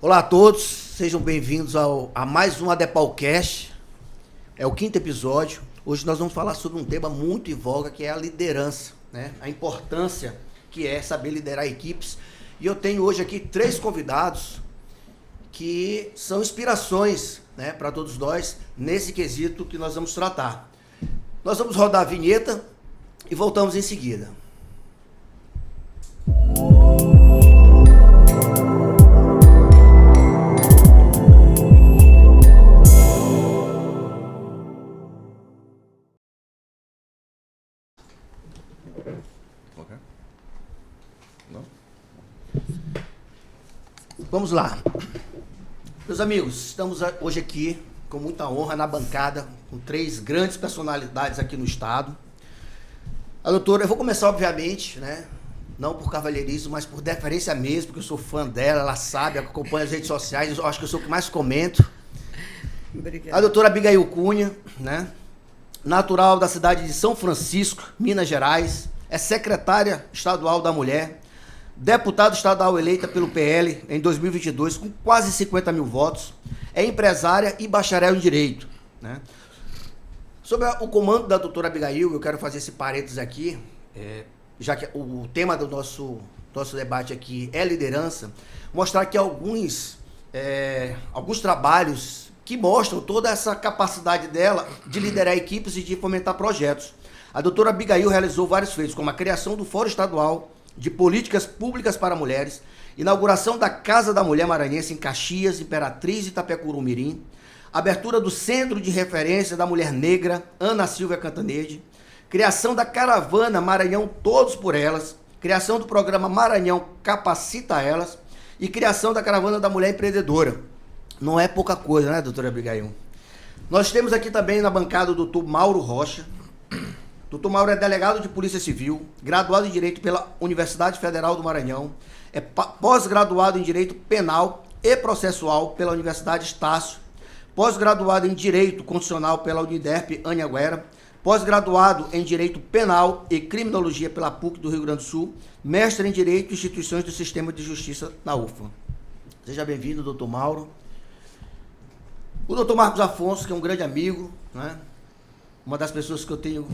Olá a todos, sejam bem-vindos a mais um ADEPALcast. É o 5º episódio. Hoje nós vamos falar sobre um tema muito em voga, que é a liderança, né? A importância que é saber liderar equipes. E eu tenho hoje aqui 3 convidados que são inspirações, né, para todos nós nesse quesito que nós vamos tratar. Nós vamos rodar a vinheta e voltamos em seguida. Vamos lá. Meus amigos, estamos hoje aqui com muita honra na bancada, com 3 grandes personalidades aqui no estado. A doutora, eu vou começar obviamente, né, não por cavalheirismo, mas por deferência mesmo, porque eu sou fã dela, ela sabe, acompanha as redes sociais, eu acho que eu sou o que mais comento. Obrigada. A doutora Abigail Cunha, né, natural da cidade de São Francisco, Minas Gerais, é secretária estadual da Mulher, deputada estadual eleita pelo PL em 2022 com quase 50 mil votos, é empresária e bacharel em Direito, né? Sobre o comando da doutora Abigail, eu quero fazer esse parênteses aqui, já que o tema do nosso debate aqui é liderança, mostrar aqui alguns trabalhos que mostram toda essa capacidade dela de liderar equipes e de fomentar projetos. A doutora Abigail realizou vários feitos, como a criação do Fórum Estadual de Políticas Públicas para Mulheres, inauguração da Casa da Mulher Maranhense em Caxias, Imperatriz e Itapecuru-Mirim, abertura do Centro de Referência da Mulher Negra, Ana Silvia Cantanede, criação da Caravana Maranhão Todos por Elas, criação do programa Maranhão Capacita Elas e criação da Caravana da Mulher Empreendedora. Não é pouca coisa, né, doutora Abigail? Nós temos aqui também na bancada o doutor Mauro Rocha. Doutor Mauro é delegado de Polícia Civil, graduado em Direito pela Universidade Federal do Maranhão, é pós-graduado em Direito Penal e Processual pela Universidade Estácio, pós-graduado em Direito Constitucional pela Uniderp Anhanguera, pós-graduado em Direito Penal e Criminologia pela PUC do Rio Grande do Sul, mestre em Direito e Instituições do Sistema de Justiça na UFMA. Seja bem-vindo, doutor Mauro. O doutor Marcos Afonso, que é um grande amigo, né? Uma das pessoas que eu tenho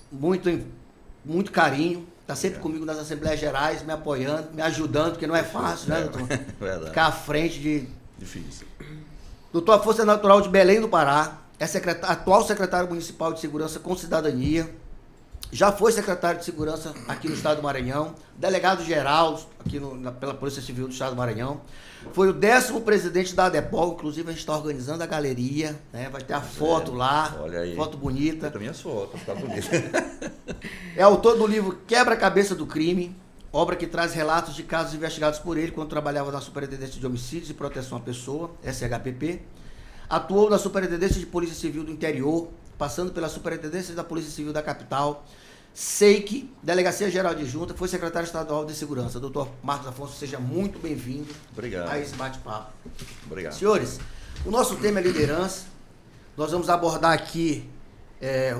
muito carinho, está sempre comigo nas Assembleias Gerais, me apoiando, me ajudando, porque não é fácil, né, doutor? Verdade. Ficar à frente de... Difícil. Doutor Afonso é natural de Belém do Pará, é atual secretário municipal de Segurança com Cidadania, já foi secretário de Segurança aqui no estado do Maranhão, delegado-geral aqui pela Polícia Civil do estado do Maranhão, foi o 10º presidente da ADEPOL, inclusive a gente está organizando a galeria, né? Vai ter a foto lá, olha aí. Foto bonita. Também as fotos, tá bonita. É autor do livro Quebra-Cabeça do Crime, obra que traz relatos de casos investigados por ele quando trabalhava na Superintendência de Homicídios e Proteção à Pessoa, SHPP. Atuou na Superintendência de Polícia Civil do Interior, passando pela Superintendência da Polícia Civil da Capital, SEIC, Delegacia Geral Adjunta, foi secretário estadual de Segurança. Doutor Marcos Afonso, seja muito bem-vindo. Obrigado. A esse bate-papo. Obrigado. Senhores, o nosso tema é liderança. Nós vamos abordar aqui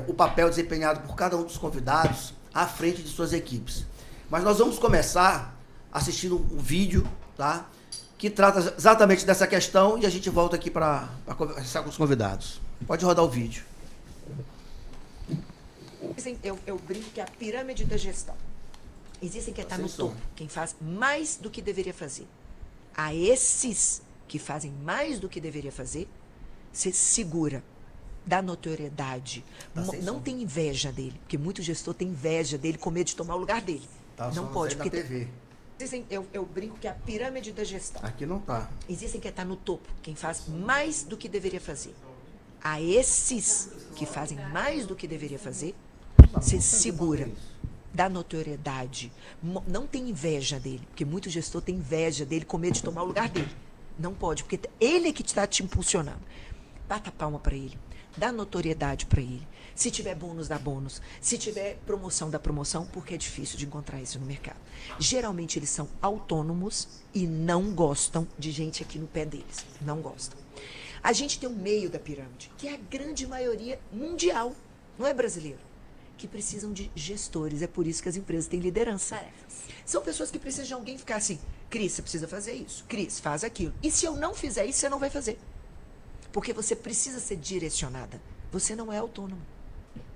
o papel desempenhado por cada um dos convidados à frente de suas equipes. Mas nós vamos começar assistindo um vídeo, tá, que trata exatamente dessa questão e a gente volta aqui para conversar com os convidados. Pode rodar o vídeo. Eu brinco que é a pirâmide da gestão. Existem quem está no topo, quem faz mais do que deveria fazer. A esses que fazem mais do que deveria fazer, você segura, dá notoriedade. Não tem inveja dele, porque muito gestor tem inveja dele, com medo de tomar o lugar dele. Não pode, porque TV. Eu brinco que é a pirâmide da gestão. Aqui não tá. Existem quem está no topo, quem faz mais do que deveria fazer. A esses que fazem mais do que deveria fazer, você segura, dá notoriedade. Não tem inveja dele, porque muito gestor tem inveja dele, com medo de tomar o lugar dele. Não pode, porque ele é que está te impulsionando. Bata a palma para ele, dá notoriedade para ele. Se tiver bônus, dá bônus. Se tiver promoção, dá promoção, porque é difícil de encontrar isso no mercado. Geralmente eles são autônomos e não gostam de gente aqui no pé deles. Não gostam. A gente tem um meio da pirâmide, que é a grande maioria mundial, não é brasileiro. que precisam de gestores. É por isso que as empresas têm liderança. Tarefas. São pessoas que precisam de alguém ficar assim, Cris, você precisa fazer isso. Cris, faz aquilo. E se eu não fizer isso, você não vai fazer. Porque você precisa ser direcionada. Você não é autônomo.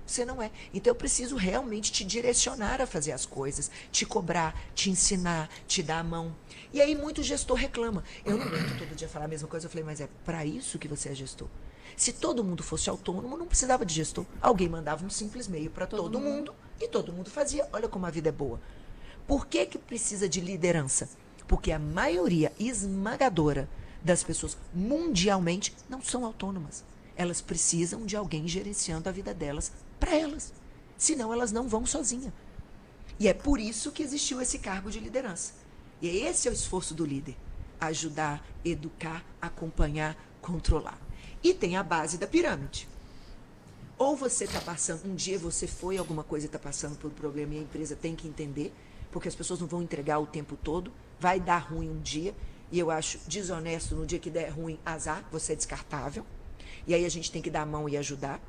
Você não é. Então eu preciso realmente te direcionar a fazer as coisas, te cobrar, te ensinar, te dar a mão. E aí muito gestor reclama. Eu não aguento todo dia falar a mesma coisa. Eu falei, mas é para isso que você é gestor. Se todo mundo fosse autônomo, não precisava de gestor. Alguém mandava um simples e-mail para todo mundo e todo mundo fazia. Olha como a vida é boa. Por que precisa de liderança? Porque a maioria esmagadora das pessoas mundialmente não são autônomas. Elas precisam de alguém gerenciando a vida delas para elas. Senão elas não vão sozinhas. E é por isso que existiu esse cargo de liderança. E esse é o esforço do líder. Ajudar, educar, acompanhar, controlar. E tem a base da pirâmide. Ou você está passando, um dia você foi alguma coisa e está passando por um problema e a empresa tem que entender, porque as pessoas não vão entregar o tempo todo, vai dar ruim um dia, e eu acho desonesto no dia que der ruim, azar, você é descartável. E aí a gente tem que dar a mão e ajudar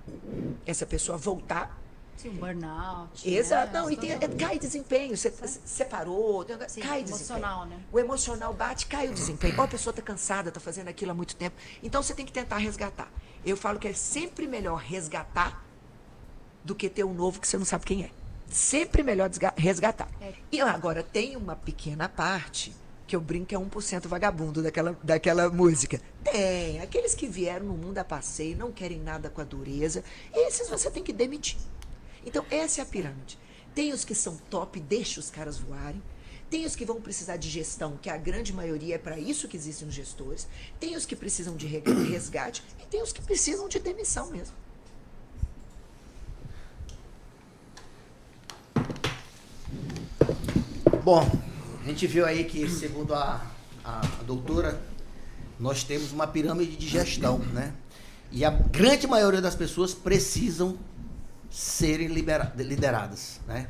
essa pessoa a voltar. Sim, um burnout. Exato. Né? Não, e cai desempenho. Você separou, Sim, cai emocional, desempenho. né? O emocional bate, cai o desempenho. Ou a pessoa está cansada, está fazendo aquilo há muito tempo. Então você tem que tentar resgatar. Eu falo que é sempre melhor resgatar do que ter um novo que você não sabe quem é. Sempre melhor resgatar. É. E agora tem uma pequena parte que eu brinco que é 1% vagabundo daquela música. Tem. Aqueles que vieram no mundo a passeio, não querem nada com a dureza. Esses você tem que demitir. Então, essa é a pirâmide. Tem os que são top, deixa os caras voarem. Tem os que vão precisar de gestão, que a grande maioria é para isso que existem os gestores. Tem os que precisam de resgate. E tem os que precisam de demissão mesmo. Bom, a gente viu aí que, segundo a doutora, nós temos uma pirâmide de gestão, né? E a grande maioria das pessoas precisam serem lideradas, né?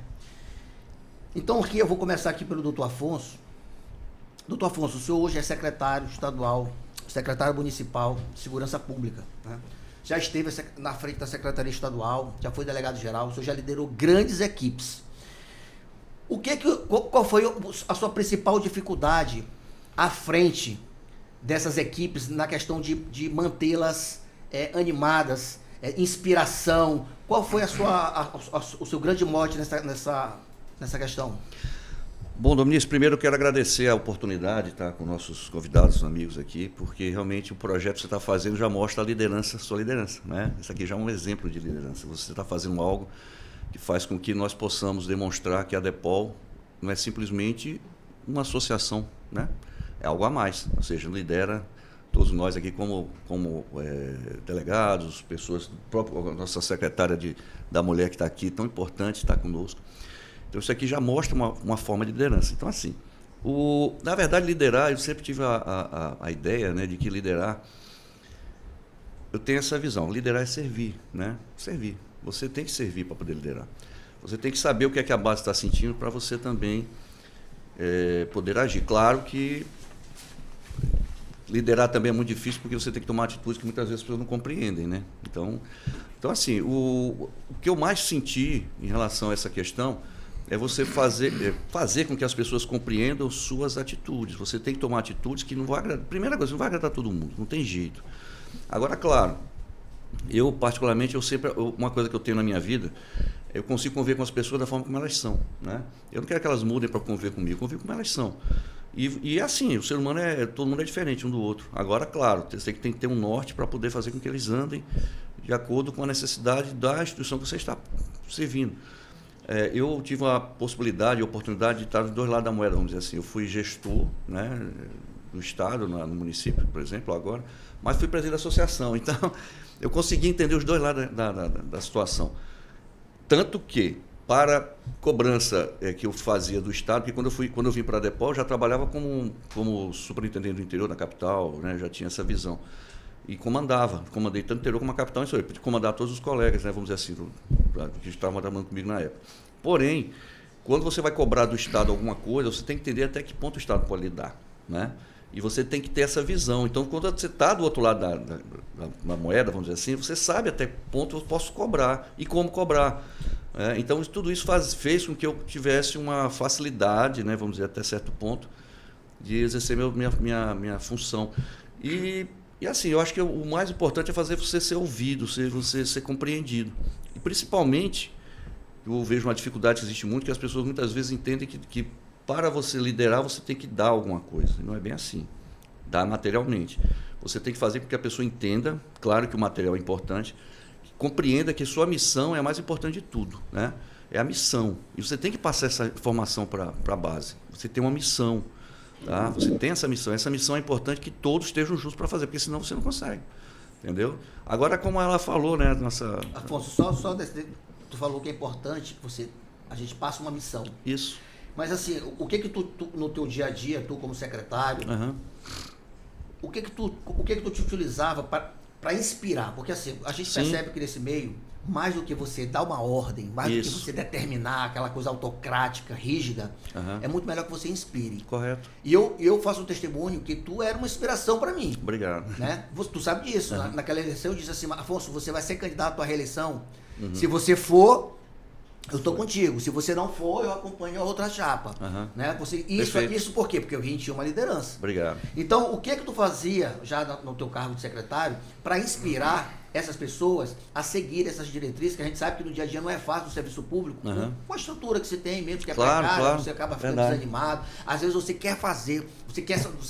Então, aqui eu vou começar aqui pelo doutor Afonso. Doutor Afonso, o senhor hoje é secretário estadual, secretário municipal de segurança pública, né? Já esteve na frente da secretaria estadual, já foi delegado-geral, o senhor já liderou grandes equipes. Qual foi a sua principal dificuldade à frente dessas equipes na questão de mantê-las animadas, inspiração? Qual foi o seu grande mote nessa questão? Bom, Domingos, primeiro eu quero agradecer a oportunidade de estar com nossos convidados, amigos aqui, porque realmente o projeto que você está fazendo já mostra a liderança, sua liderança, né? Isso aqui já é um exemplo de liderança. Você está fazendo algo que faz com que nós possamos demonstrar que a DEPOL não é simplesmente uma associação, né? É algo a mais, ou seja, lidera todos nós aqui como delegados, pessoas, a nossa secretária da mulher que está aqui, tão importante, está conosco. Então isso aqui já mostra uma forma de liderança. Então assim, na verdade liderar, eu sempre tive a ideia, né, de que liderar, eu tenho essa visão, liderar é servir, né? Servir. Você tem que servir para poder liderar. Você tem que saber o que é que a base está sentindo para você também poder agir. Claro que liderar também é muito difícil porque você tem que tomar atitudes que muitas vezes as pessoas não compreendem, né? Então assim, o que eu mais senti em relação a essa questão é você fazer com que as pessoas compreendam suas atitudes. Você tem que tomar atitudes que não vão agradar. Primeira coisa, não vai agradar todo mundo, não tem jeito. Agora, claro, eu particularmente, uma coisa que eu tenho na minha vida, eu consigo conviver com as pessoas da forma como elas são, né? Eu não quero que elas mudem para conviver comigo, eu convivo como elas são. E assim, o ser humano todo mundo é diferente um do outro. Agora, claro, você tem que ter um norte para poder fazer com que eles andem de acordo com a necessidade da instituição que você está servindo. Eu tive a possibilidade, a oportunidade de estar dos dois lados da moeda, vamos dizer assim. Eu fui gestor, né, do Estado, no município, por exemplo, agora, mas fui presidente da associação. Então, eu consegui entender os dois lados da situação. Tanto que, para cobrança que eu fazia do Estado, que quando eu vim para a DEPOL, eu já trabalhava como superintendente do interior da capital, né, já tinha essa visão. E comandei tanto o interior como a capital, isso aí, pude comandar todos os colegas, né, vamos dizer assim, que estavam trabalhando comigo na época. Porém, quando você vai cobrar do Estado alguma coisa, você tem que entender até que ponto o Estado pode lhe dar, né? E você tem que ter essa visão. Então, quando você está do outro lado da moeda, vamos dizer assim, você sabe até que ponto eu posso cobrar e como cobrar. Então, tudo isso fez com que eu tivesse uma facilidade, né, vamos dizer, até certo ponto, de exercer minha função. E assim, eu acho que o mais importante é fazer você ser ouvido, você ser compreendido. E principalmente, eu vejo uma dificuldade que existe muito, que as pessoas muitas vezes entendem que para você liderar, você tem que dar alguma coisa. E não é bem assim. Dar materialmente. Você tem que fazer com que a pessoa entenda, claro que o material é importante, compreenda que sua missão é a mais importante de tudo, né? É a missão. E você tem que passar essa informação para a base. Você tem uma missão. Tá? Você tem essa missão. Essa missão é importante que todos estejam juntos para fazer, porque senão você não consegue. Entendeu? Agora, como ela falou, né? Afonso, tu falou que é importante que a gente passe uma missão. Isso. Mas assim, o que tu no teu dia a dia, tu como secretário, o que tu te utilizava para inspirar? Porque assim, a gente percebe que nesse meio, mais do que você dar uma ordem, mais do que você determinar aquela coisa autocrática, rígida, é muito melhor que você inspire. Correto. E eu faço um testemunho que tu era uma inspiração para mim. Obrigado. Né? Tu sabe disso. Naquela eleição eu disse assim, Afonso, você vai ser candidato à reeleição. Se você for, eu estou contigo. Se você não for, eu acompanho a outra chapa. Né? Isso por quê? Porque eu vi em ti uma liderança. Obrigado. Então, o que tu fazia, já no teu cargo de secretário, para inspirar essas pessoas a seguir essas diretrizes, que a gente sabe que no dia a dia não é fácil no serviço público, com a estrutura que você tem, mesmo que é precária, você acaba ficando desanimado. Às vezes você quer fazer, você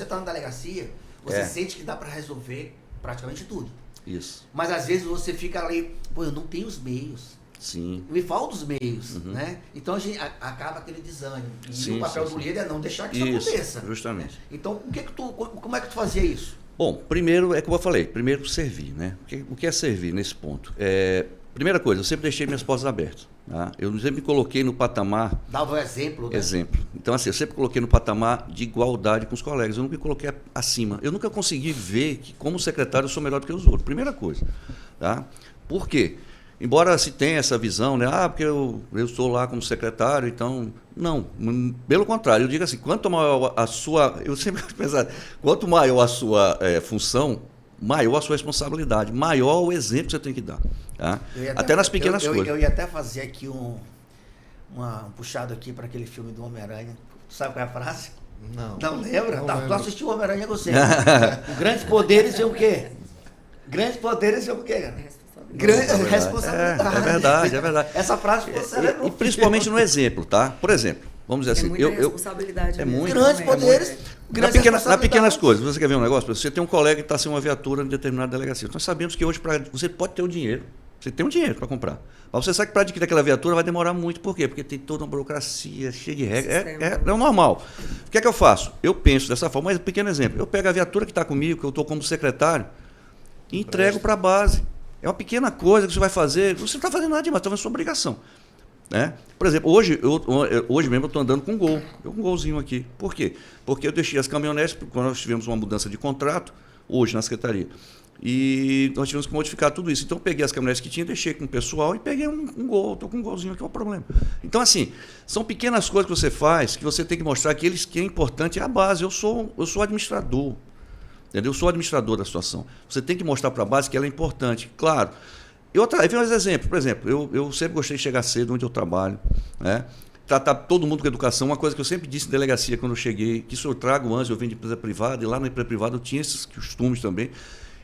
está na delegacia, você sente que dá para resolver praticamente tudo. Isso. Mas às vezes você fica ali, pô, eu não tenho os meios. Sim. Me faltam os meios, né? Então a gente acaba aquele desânimo. E o papel do líder é não deixar que isso aconteça. Justamente. Então, como é que tu fazia isso? Bom, primeiro, como eu falei, primeiro servir, né? O que é servir nesse ponto? Primeira coisa, eu sempre deixei minhas portas abertas. Tá? Eu sempre me coloquei no patamar... Dava um exemplo, né? Exemplo. Então, assim, eu sempre coloquei no patamar de igualdade com os colegas. Eu nunca me coloquei acima. Eu nunca consegui ver que, como secretário, eu sou melhor do que os outros. Primeira coisa. Tá? Por quê? Embora se tenha essa visão, né? Porque eu estou lá como secretário, então... Não, pelo contrário. Eu digo assim, quanto maior a sua... Eu sempre pensava, quanto maior a sua função, maior a sua responsabilidade, maior o exemplo que você tem que dar. Tá? Até nas pequenas coisas. Eu ia até fazer aqui um puxado aqui para aquele filme do Homem-Aranha. Tu sabe qual é a frase? Não lembra? Tu assistiu o Homem-Aranha, você. Grandes poderes é o quê? Grandes poderes é o quê, cara? Grande responsabilidade. É verdade. Essa frase ficou cérebro. E principalmente no exemplo, tá? Por exemplo, vamos dizer assim... muita responsabilidade. É muito. Grandes poderes, na pequenas coisas. Você quer ver um negócio? Você tem um colega que está sem uma viatura em determinada delegacia. Nós sabemos que hoje você pode ter o dinheiro. Você tem um dinheiro para comprar. Mas você sabe que para adquirir aquela viatura vai demorar muito. Por quê? Porque tem toda uma burocracia, cheia de regras. É o normal. O que é que eu faço? Eu penso dessa forma, mas um pequeno exemplo. Eu pego a viatura que está comigo, que eu estou como secretário, e entrego para a base. É uma pequena coisa que você vai fazer. Você não está fazendo nada demais, está fazendo sua obrigação. Né? Por exemplo, hoje mesmo eu estou andando com um Gol. Eu com um Golzinho aqui. Por quê? Porque eu deixei as caminhonetes, quando nós tivemos uma mudança de contrato, hoje na secretaria. E nós tivemos que modificar tudo isso. Então eu peguei as caminhonetes que tinha, deixei com o pessoal e peguei um Gol. Estou com um Golzinho aqui, é o problema. Então, assim, são pequenas coisas que você faz que você tem que mostrar que é importante é a base. Eu sou administrador. Entendeu? Eu sou administrador da situação. Você tem que mostrar para a base que ela é importante. Claro. Eu vi mais exemplos. Por exemplo, eu sempre gostei de chegar cedo onde eu trabalho. Né? Tratar todo mundo com educação. Uma coisa que eu sempre disse em delegacia quando eu cheguei, que isso eu trago antes, eu venho de empresa privada, e lá na empresa privada eu tinha esses costumes também.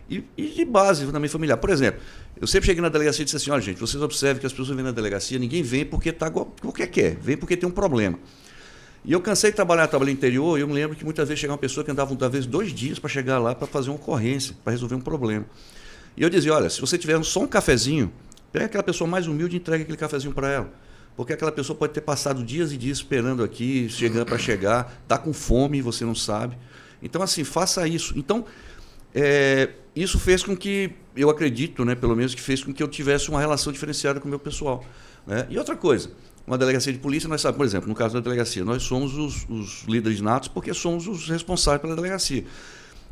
E de base também familiar. Por exemplo, eu sempre cheguei na delegacia e disse assim, olha gente, vocês observem que as pessoas vêm na delegacia, ninguém vem porque quer, vem porque tem um problema. E eu cansei de trabalhar no interior, e eu me lembro que muitas vezes chegava uma pessoa que andava muitas vezes 2 dias para chegar lá para fazer uma ocorrência, para resolver um problema. E eu dizia, olha, se você tiver só um cafezinho, pega aquela pessoa mais humilde e entrega aquele cafezinho para ela. Porque aquela pessoa pode ter passado dias e dias esperando aqui, chegando para chegar, está com fome e você não sabe. Então, assim, faça isso. Então, isso fez com que, eu acredito, né, pelo menos, que fez com que eu tivesse uma relação diferenciada com o meu pessoal. Né? E outra coisa, uma delegacia de polícia, nós sabemos, por exemplo, no caso da delegacia, nós somos os líderes natos porque somos os responsáveis pela delegacia.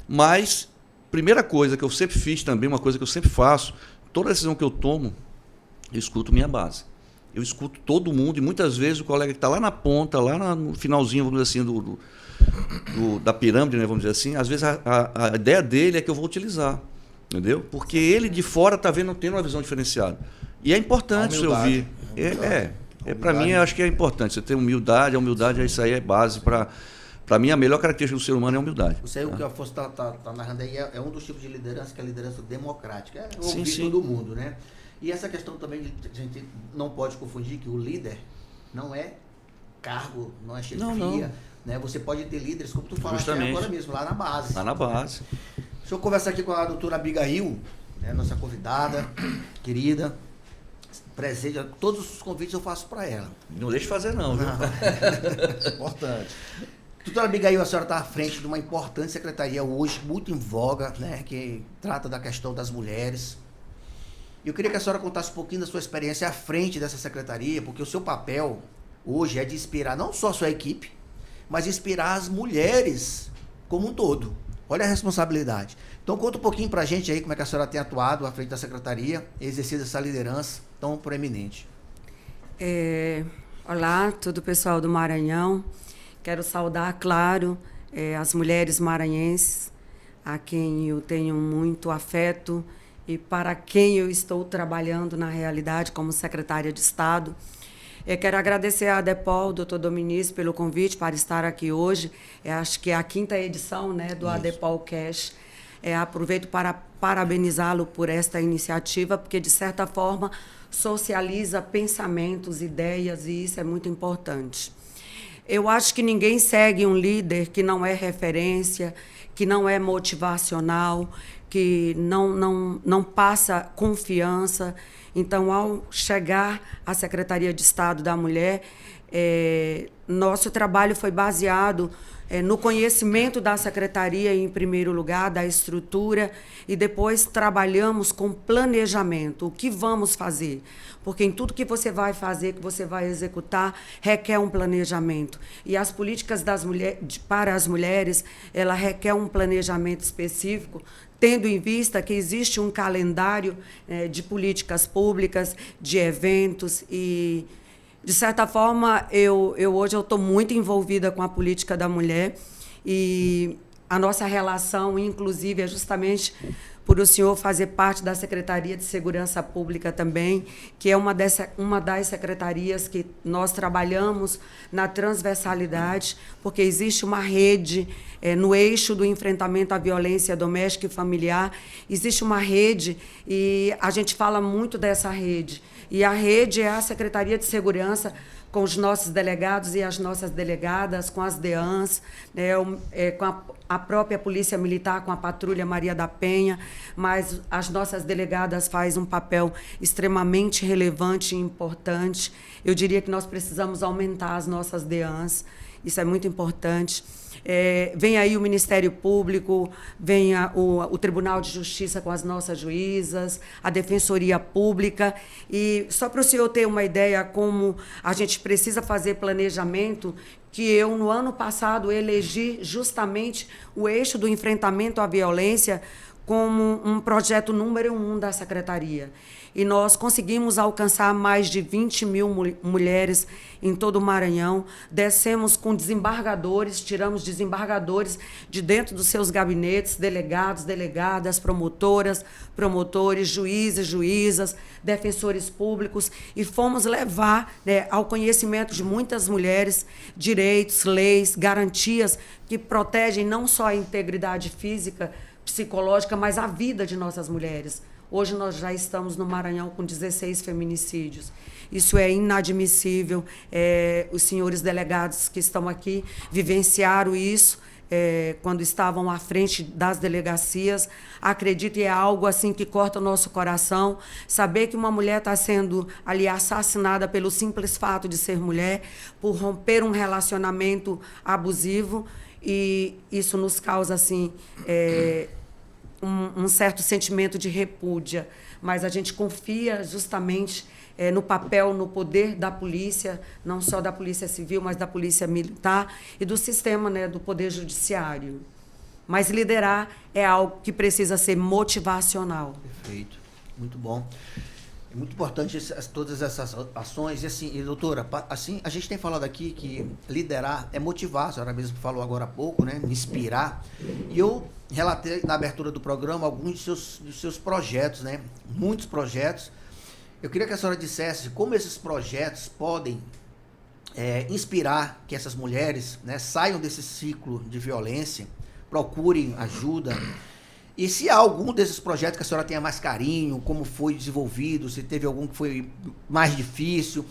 Mas, primeira coisa que eu sempre fiz também, uma coisa que eu sempre faço, toda decisão que eu tomo, eu escuto minha base. Eu escuto todo mundo e muitas vezes o colega que está lá na ponta, lá no finalzinho, vamos dizer assim, da pirâmide, né, vamos dizer assim, às vezes a ideia dele é que eu vou utilizar. Entendeu? Porque ele de fora está tendo uma visão diferenciada. E é importante você ouvir. Para mim, eu acho que é importante. Você ter humildade, a humildade, isso aí é base para... Para mim, a melhor característica do ser humano é a humildade. Isso aí, o que a Afonso tá narrando aí, é um dos tipos de liderança, que é a liderança democrática. É Sim, ouvir sim. todo mundo, né? E essa questão também, a gente não pode confundir que o líder não é cargo, não é chefia. Não. Né? Você pode ter líderes, como tu falaste Justamente. agora mesmo, lá na base. Lá na base. Deixa eu conversar aqui com a doutora Abigail, né, nossa convidada, querida, presente. Todos os convites eu faço para ela. Não deixe de fazer, não, viu? Importante. Doutora Abigail, a senhora está à frente de uma importante secretaria hoje, muito em voga, né, que trata da questão das mulheres. Eu queria que a senhora contasse um pouquinho da sua experiência à frente dessa secretaria, porque o seu papel hoje é de inspirar não só a sua equipe, mas inspirar as mulheres como um todo. Olha a responsabilidade. Então conta um pouquinho para a gente aí como é que a senhora tem atuado à frente da secretaria, exercido essa liderança tão proeminente. Olá, todo o pessoal do Maranhão. Quero saudar, claro, as mulheres maranhenses, a quem eu tenho muito afeto e para quem eu estou trabalhando na realidade como secretária de Estado. Eu quero agradecer à ADEPOL, doutor Dominício, pelo convite para estar aqui hoje. Acho que é a 5ª edição, né, do ADEPOL Cash. Aproveito para parabenizá-lo por esta iniciativa, porque, de certa forma, socializa pensamentos, ideias, e isso é muito importante. Eu acho que ninguém segue um líder que não é referência, que não é motivacional, que não passa confiança. Então, ao chegar à Secretaria de Estado da Mulher, nosso trabalho foi baseado no conhecimento da secretaria, em primeiro lugar, da estrutura, e depois trabalhamos com planejamento. O que vamos fazer? Porque em tudo que você vai fazer, que você vai executar, requer um planejamento. E as políticas para as mulheres, ela requer um planejamento específico, tendo em vista que existe um calendário de políticas públicas, de eventos e... De certa forma, hoje eu estou muito envolvida com a política da mulher, e a nossa relação, inclusive, é justamente por o senhor fazer parte da Secretaria de Segurança Pública também, que é uma das secretarias que nós trabalhamos na transversalidade, porque existe uma rede no eixo do enfrentamento à violência doméstica e familiar, existe uma rede e a gente fala muito dessa rede. E a rede é a Secretaria de Segurança, com os nossos delegados e as nossas delegadas, com as DEANs, com a própria Polícia Militar, com a Patrulha Maria da Penha, mas as nossas delegadas fazem um papel extremamente relevante e importante. Eu diria que nós precisamos aumentar as nossas DEANs, isso é muito importante. Vem aí o Ministério Público, vem o Tribunal de Justiça com as nossas juízas, a Defensoria Pública. E só para o senhor ter uma ideia como a gente precisa fazer planejamento, que eu, no ano passado, elegi justamente o eixo do enfrentamento à violência como um projeto número 1 da Secretaria. E nós conseguimos alcançar mais de 20 mil mulheres em todo o Maranhão. Descemos com desembargadores, tiramos desembargadores de dentro dos seus gabinetes, delegados, delegadas, promotoras, promotores, juízes, juízas, defensores públicos, e fomos levar ao conhecimento de muitas mulheres direitos, leis, garantias que protegem não só a integridade física, psicológica, mas a vida de nossas mulheres. Hoje nós já estamos no Maranhão com 16 feminicídios. Isso é inadmissível. Os senhores delegados que estão aqui vivenciaram isso quando estavam à frente das delegacias. Acredito que é algo assim que corta o nosso coração. Saber que uma mulher está sendo ali assassinada pelo simples fato de ser mulher, por romper um relacionamento abusivo, e isso nos causa assim um certo sentimento de repúdia, mas a gente confia justamente no papel, no poder da polícia, não só da Polícia Civil, mas da Polícia Militar e do sistema, do Poder Judiciário. Mas liderar é algo que precisa ser motivacional. Perfeito, muito bom. É muito importante todas essas ações. E assim, doutora, assim, a gente tem falado aqui que liderar é motivar, a senhora mesmo falou agora há pouco, né? Inspirar. E eu relatei na abertura do programa alguns dos seus projetos, né? Muitos projetos. Eu queria que a senhora dissesse como esses projetos podem inspirar que essas mulheres, né, saiam desse ciclo de violência, procurem ajuda. E se há algum desses projetos que a senhora tenha mais carinho, como foi desenvolvido, se teve algum que foi mais difícil,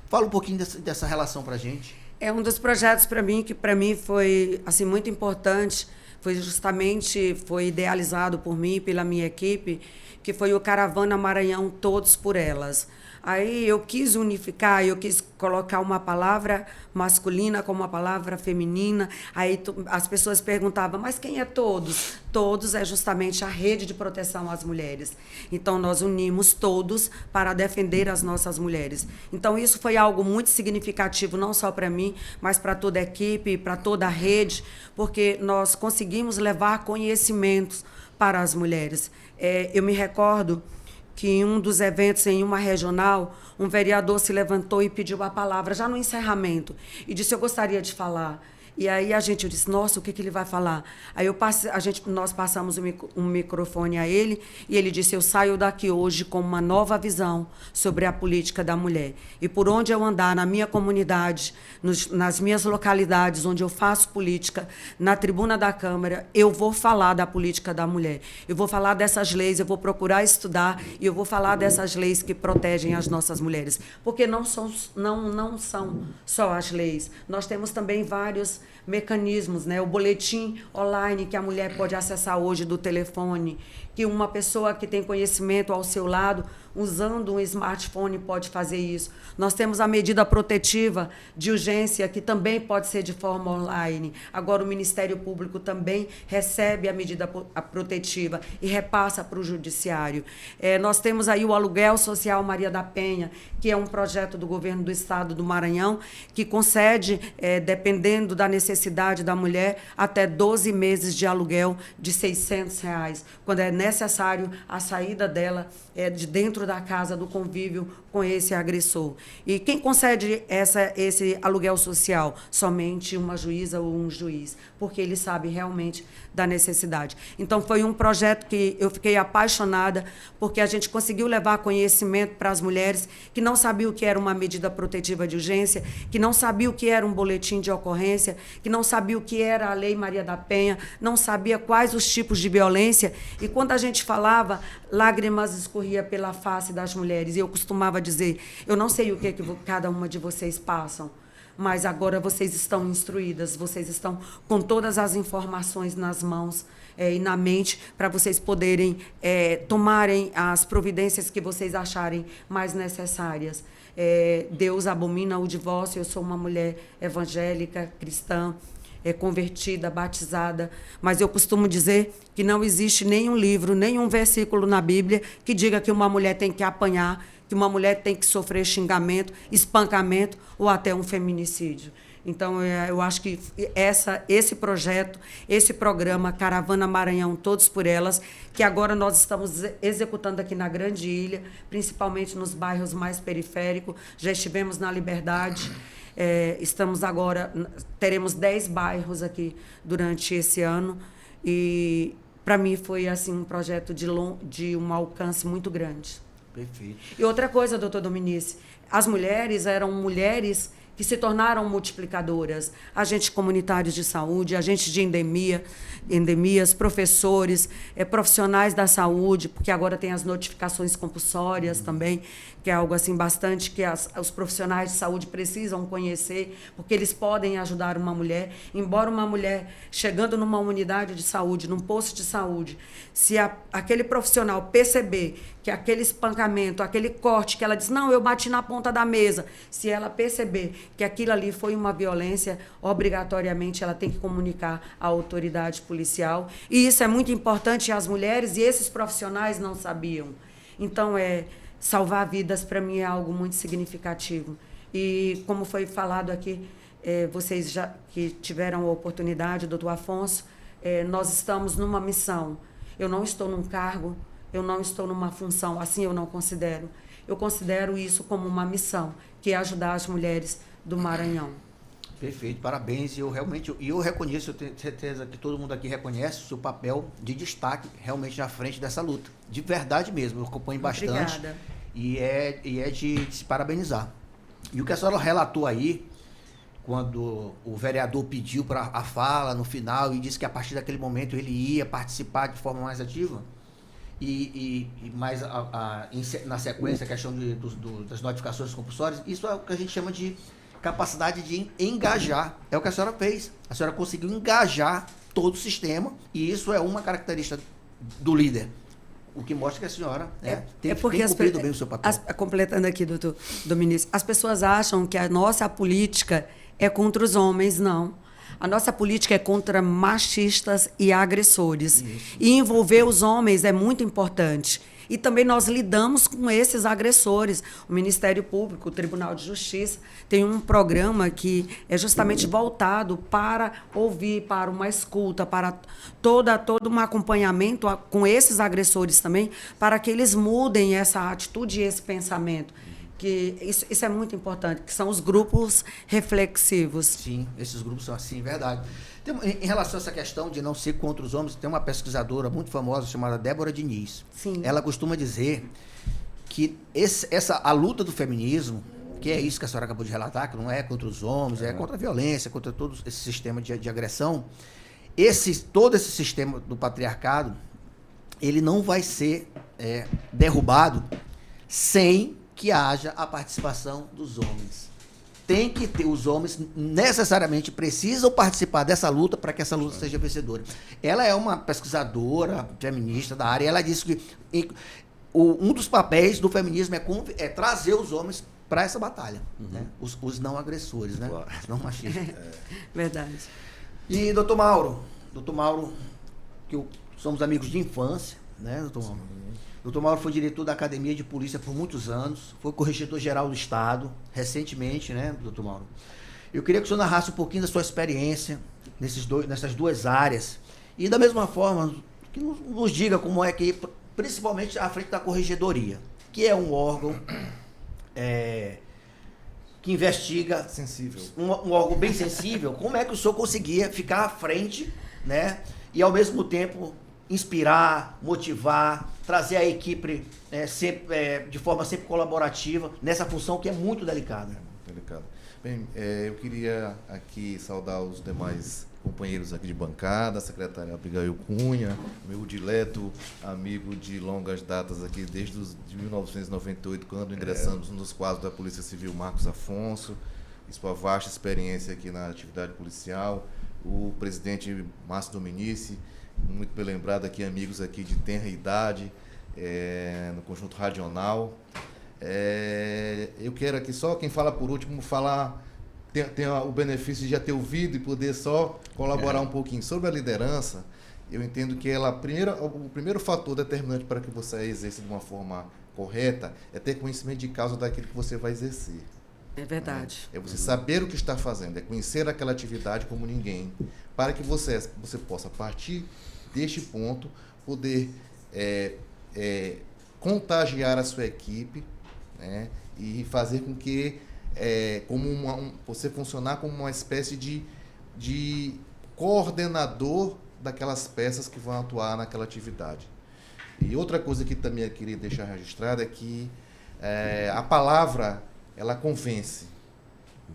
fala um pouquinho dessa relação para a gente. É um dos projetos que para mim foi assim muito importante, foi idealizado por mim e pela minha equipe, que foi o Caravana Maranhão Todos por Elas. Aí eu quis unificar, eu quis colocar uma palavra masculina com uma palavra feminina. Aí as pessoas perguntavam, mas quem é todos? Todos é justamente a rede de proteção às mulheres. Então, nós unimos todos para defender as nossas mulheres. Então, isso foi algo muito significativo, não só para mim, mas para toda a equipe, para toda a rede, porque nós conseguimos levar conhecimentos para as mulheres. Eu me recordo que em um dos eventos, em uma regional, um vereador se levantou e pediu a palavra, já no encerramento, e disse, eu gostaria de falar. E aí eu disse, nossa, o que ele vai falar? Aí nós passamos um microfone a ele, e ele disse, eu saio daqui hoje com uma nova visão sobre a política da mulher. E por onde eu andar, na minha comunidade, nas minhas localidades, onde eu faço política, na tribuna da Câmara, eu vou falar da política da mulher. Eu vou falar dessas leis, eu vou procurar estudar, e eu vou falar dessas leis que protegem as nossas mulheres. Porque não são só as leis. Nós temos também vários mecanismos, né? O boletim online que a mulher pode acessar hoje do telefone, que uma pessoa que tem conhecimento ao seu lado, usando um smartphone, pode fazer isso. Nós temos a medida protetiva de urgência, que também pode ser de forma online. Agora, o Ministério Público também recebe a medida protetiva e repassa para o Judiciário. Nós temos aí o Aluguel Social Maria da Penha, que é um projeto do governo do Estado do Maranhão, que concede, dependendo da necessidade da mulher, até 12 meses de aluguel de R$600, quando é necessário a saída dela de dentro da casa, do convívio com esse agressor. E quem concede esse aluguel social? Somente uma juíza ou um juiz, porque ele sabe realmente da necessidade. Então, foi um projeto que eu fiquei apaixonada, porque a gente conseguiu levar conhecimento para as mulheres que não sabiam o que era uma medida protetiva de urgência, que não sabiam o que era um boletim de ocorrência, que não sabiam o que era a Lei Maria da Penha, não sabia quais os tipos de violência. E quando a gente falava, lágrimas escorriam pela face das mulheres. E eu costumava dizer, eu não sei o que cada uma de vocês passam, mas agora vocês estão instruídas, vocês estão com todas as informações nas mãos e na mente para vocês poderem tomarem as providências que vocês acharem mais necessárias. Deus abomina o divórcio, eu sou uma mulher evangélica, cristã, convertida, batizada, mas eu costumo dizer que não existe nenhum livro, nenhum versículo na Bíblia que diga que uma mulher tem que apanhar, que uma mulher tem que sofrer xingamento, espancamento ou até um feminicídio. Então, eu acho que esse projeto, esse programa Caravana Maranhão Todos por Elas, que agora nós estamos executando aqui na Grande Ilha, principalmente nos bairros mais periféricos, já estivemos na Liberdade, estamos agora, teremos 10 bairros aqui durante esse ano, e para mim foi assim, um projeto de um alcance muito grande. Perfeito. E outra coisa, doutor Dominici, as mulheres eram mulheres que se tornaram multiplicadoras, agentes comunitários de saúde, agentes de endemias, professores, profissionais da saúde, porque agora tem as notificações compulsórias também, que é algo assim bastante que os profissionais de saúde precisam conhecer, porque eles podem ajudar uma mulher. Embora uma mulher chegando numa unidade de saúde, num posto de saúde, se aquele profissional perceber que aquele espancamento, aquele corte, que ela diz, não, eu bati na ponta da mesa, se ela perceber que aquilo ali foi uma violência, obrigatoriamente ela tem que comunicar à autoridade policial. E isso é muito importante, e as mulheres e esses profissionais não sabiam. Então, salvar vidas, para mim, é algo muito significativo. E, como foi falado aqui, vocês já que tiveram a oportunidade, doutor Afonso, nós estamos numa missão. Eu não estou num cargo, eu não estou numa função, assim eu não considero. Eu considero isso como uma missão, que é ajudar as mulheres do Maranhão. Perfeito, parabéns. Eu reconheço, eu tenho certeza que todo mundo aqui reconhece o seu papel de destaque realmente na frente dessa luta. De verdade mesmo, eu acompanho bastante. Obrigada. E é de se parabenizar. E o que a senhora relatou aí, quando o vereador pediu para a fala no final e disse que a partir daquele momento ele ia participar de forma mais ativa, e mais na sequência a questão das notificações compulsórias, isso é o que a gente chama de capacidade de engajar. É o que a senhora fez. A senhora conseguiu engajar todo o sistema, e isso é uma característica do líder. O que mostra que a senhora tem cumprido bem o seu papel. Completando aqui, doutor Dominici, as pessoas acham que a nossa política é contra os homens, não. A nossa política é contra machistas e agressores. Isso. E envolver os homens é muito importante. E também nós lidamos com esses agressores. O Ministério Público, o Tribunal de Justiça, tem um programa que é justamente voltado para ouvir, para uma escuta, para todo um acompanhamento com esses agressores também, para que eles mudem essa atitude e esse pensamento. Que isso é muito importante, que são os grupos reflexivos. Sim, esses grupos são assim, verdade. Em relação a essa questão de não ser contra os homens, tem uma pesquisadora muito famosa chamada Débora Diniz. Sim. Ela costuma dizer que a luta do feminismo, que é isso que a senhora acabou de relatar, que não é contra os homens, é contra a violência, contra todo esse sistema de agressão, todo esse sistema do patriarcado, ele não vai ser derrubado sem que haja a participação dos homens. Tem que ter, os homens necessariamente precisam participar dessa luta para que essa luta seja vencedora. Ela é uma pesquisadora feminista da área, e ela disse que um dos papéis do feminismo é trazer os homens para essa batalha, né? Os não agressores, né? Claro. Os não machistas. Verdade. E doutor Mauro, somos amigos de infância, né, doutor Mauro? Doutor Mauro foi diretor da Academia de Polícia por muitos anos, foi corregedor-geral do Estado, recentemente, né, doutor Mauro? Eu queria que o senhor narrasse um pouquinho da sua experiência nessas duas áreas, e da mesma forma, que nos diga como é que, principalmente à frente da Corregedoria, que é um órgão que investiga... Sensível. Um órgão bem sensível. Como é que o senhor conseguia ficar à frente, né, e ao mesmo tempo inspirar, motivar, trazer a equipe de forma sempre colaborativa nessa função que é muito delicada? Delicado. Bem, eu queria aqui saudar os demais companheiros aqui de bancada, a secretária Abigail Cunha, meu dileto amigo de longas datas aqui desde de 1998, quando ingressamos nos quadros da Polícia Civil, Marcos Afonso, sua vasta experiência aqui na atividade policial, o presidente Márcio Dominici, muito bem lembrado aqui, amigos aqui de tenra idade, no Conjunto Radional. Eu quero aqui só, quem fala por último, tem o benefício de já ter ouvido e poder só colaborar um pouquinho. Sobre a liderança, eu entendo que o primeiro fator determinante para que você exerça de uma forma correta é ter conhecimento de causa daquilo que você vai exercer. É verdade. É você saber o que está fazendo, é conhecer aquela atividade como ninguém, para que você possa, a partir deste ponto, poder contagiar a sua equipe, né, e fazer com que você funcionar como uma espécie de coordenador daquelas peças que vão atuar naquela atividade. E outra coisa que também eu queria deixar registrada é que a palavra, ela convence,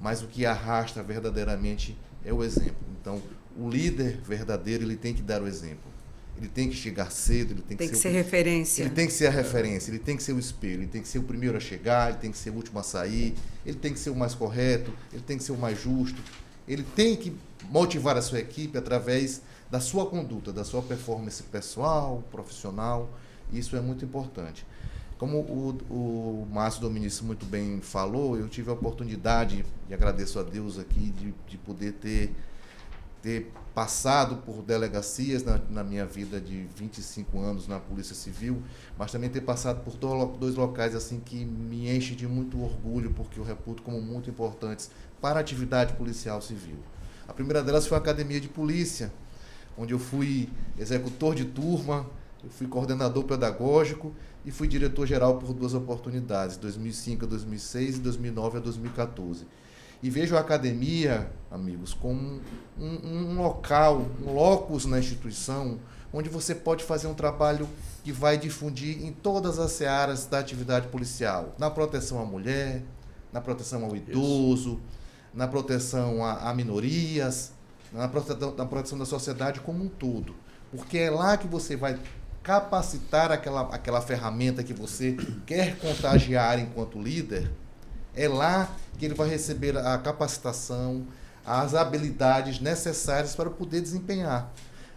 mas o que arrasta verdadeiramente é o exemplo. Então, o líder verdadeiro, ele tem que dar o exemplo. Ele tem que chegar cedo, ele tem que ser referência. Ele tem que ser a referência, ele tem que ser o espelho, ele tem que ser o primeiro a chegar, ele tem que ser o último a sair, ele tem que ser o mais correto, ele tem que ser o mais justo. Ele tem que motivar a sua equipe através da sua conduta, da sua performance pessoal, profissional. Isso é muito importante. Como o Márcio Dominici muito bem falou, eu tive a oportunidade, e agradeço a Deus aqui, de poder ter passado por delegacias na minha vida de 25 anos na Polícia Civil, mas também ter passado por dois locais assim que me enche de muito orgulho, porque eu reputo como muito importantes para a atividade policial civil. A primeira delas foi a Academia de Polícia, onde eu fui executor de turma, eu fui coordenador pedagógico e fui diretor-geral por 2 oportunidades, 2005 a 2006 e 2009 a 2014. E vejo a academia, amigos, como um local, um locus na instituição, onde você pode fazer um trabalho que vai difundir em todas as searas da atividade policial, na proteção à mulher, na proteção ao idoso, na proteção a minorias, na proteção da sociedade como um todo. Porque é lá que você vai capacitar aquela ferramenta que você quer contagiar enquanto líder, é lá que ele vai receber a capacitação, as habilidades necessárias para poder desempenhar.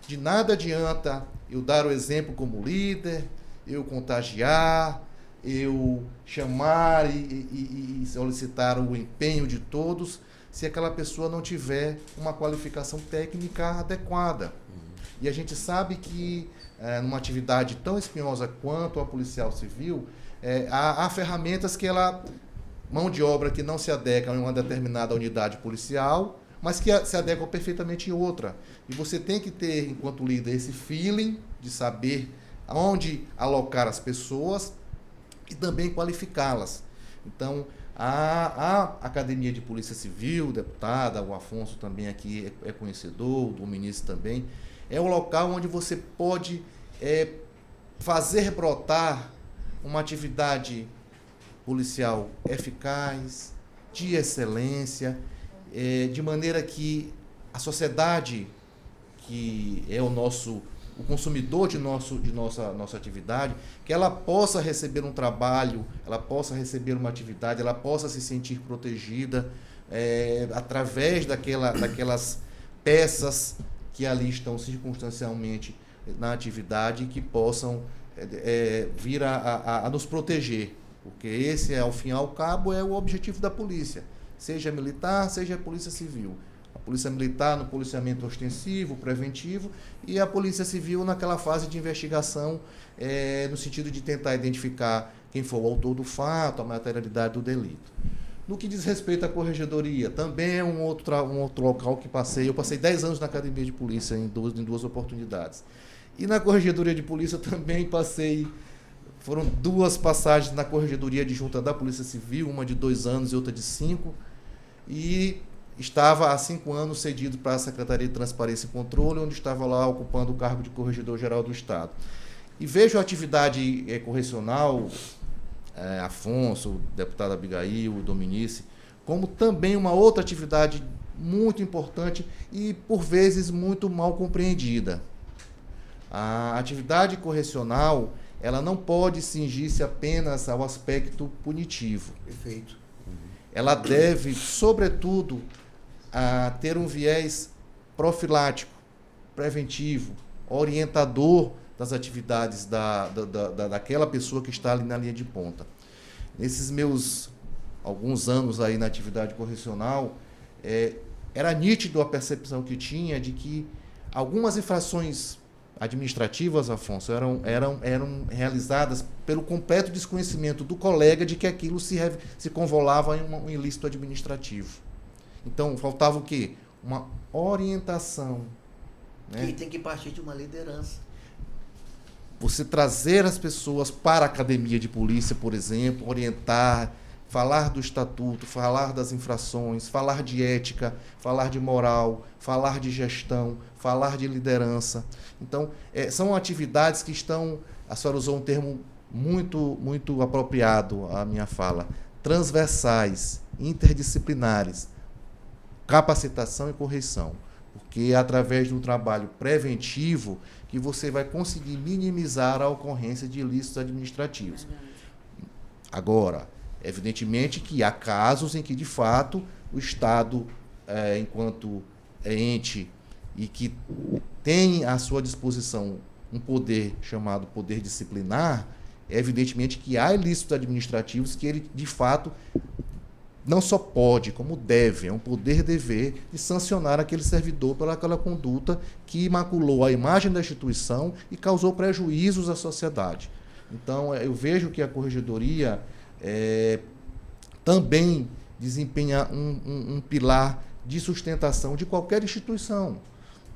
De nada adianta eu dar o exemplo como líder, eu contagiar, eu chamar e solicitar o empenho de todos, se aquela pessoa não tiver uma qualificação técnica adequada. E a gente sabe que, numa atividade tão espinhosa quanto a policial civil, há ferramentas que mão de obra que não se adequam em uma determinada unidade policial, mas que se adequam perfeitamente em outra. E você tem que ter, enquanto líder, esse feeling de saber onde alocar as pessoas e também qualificá-las. Então, a Academia de Polícia Civil, deputada, o Afonso também aqui é conhecedor, o ministro também, é o local onde você pode fazer brotar uma atividade policial eficaz, de excelência, de maneira que a sociedade, que é o consumidor de nossa atividade, que ela possa receber um trabalho, ela possa receber uma atividade, ela possa se sentir protegida através daquelas peças que ali estão circunstancialmente na atividade e que possam vir a nos proteger. Porque esse, ao fim e ao cabo, é o objetivo da polícia, seja militar, seja polícia civil. A polícia militar no policiamento ostensivo, preventivo, e a polícia civil naquela fase de investigação, no sentido de tentar identificar quem for o autor do fato, a materialidade do delito. No que diz respeito à corregedoria, também é um outro local que eu passei 10 anos na Academia de Polícia em duas oportunidades. E na Corregedoria de Polícia também foram 2 passagens na Corregedoria Adjunta da Polícia Civil, uma de 2 anos e outra de 5, e estava há 5 anos cedido para a Secretaria de Transparência e Controle, onde estava lá ocupando o cargo de Corregedor-Geral do Estado. E vejo a atividade correcional, Afonso, o deputado Abigail, o Dominici, como também uma outra atividade muito importante e, por vezes, muito mal compreendida. A atividade correcional, ela não pode cingir-se apenas ao aspecto punitivo. Perfeito. Ela deve, sobretudo, ter um viés profilático, preventivo, orientador das atividades daquela pessoa que está ali na linha de ponta. Nesses meus alguns anos aí na atividade correcional, era nítido a percepção que tinha de que algumas infrações administrativas, Afonso, eram realizadas pelo completo desconhecimento do colega de que aquilo se convolava em um ilícito administrativo. Então, faltava o quê? Uma orientação. Né? Que tem que partir de uma liderança. Você trazer as pessoas para a academia de polícia, por exemplo, orientar, falar do estatuto, falar das infrações, falar de ética, falar de moral, falar de gestão, falar de liderança. Então, são atividades que estão, a senhora usou um termo muito, muito apropriado à minha fala, transversais, interdisciplinares, capacitação e correção. Porque é através de um trabalho preventivo que você vai conseguir minimizar a ocorrência de ilícitos administrativos. Agora, evidentemente que há casos em que, de fato, o Estado, enquanto ente e que tem à sua disposição um poder chamado poder disciplinar, é evidentemente que há ilícitos administrativos que ele, de fato, não só pode, como deve, é um poder-dever de sancionar aquele servidor pelaquela conduta que maculou a imagem da instituição e causou prejuízos à sociedade. Então, eu vejo que a Corregedoria também desempenha um pilar de sustentação de qualquer instituição,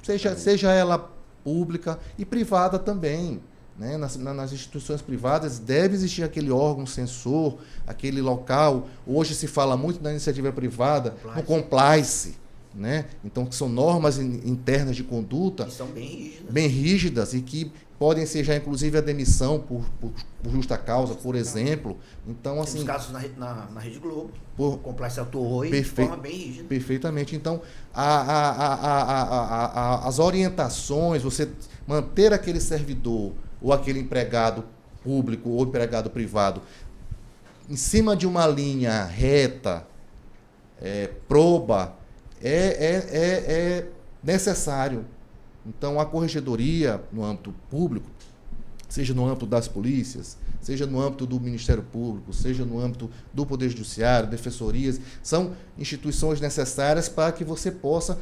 seja ela pública e privada também. Né? Nas instituições privadas deve existir aquele órgão censor, aquele local. Hoje se fala muito na iniciativa privada, no compliance. né? Então, que são normas internas de conduta Que são bem rígidas. bem rígidas e que podem ser já, inclusive, a demissão por justa causa, por exemplo. Então, Temos assim... casos na Rede Globo. Por- O complexo atuou de forma bem rígida. Perfeitamente. Então, as orientações, você manter aquele servidor ou aquele empregado público ou empregado privado em cima de uma linha reta, proba, é necessário. Então, a corregedoria no âmbito público, seja no âmbito das polícias, seja no âmbito do Ministério Público, seja no âmbito do Poder Judiciário, defensorias, são instituições necessárias para que você possa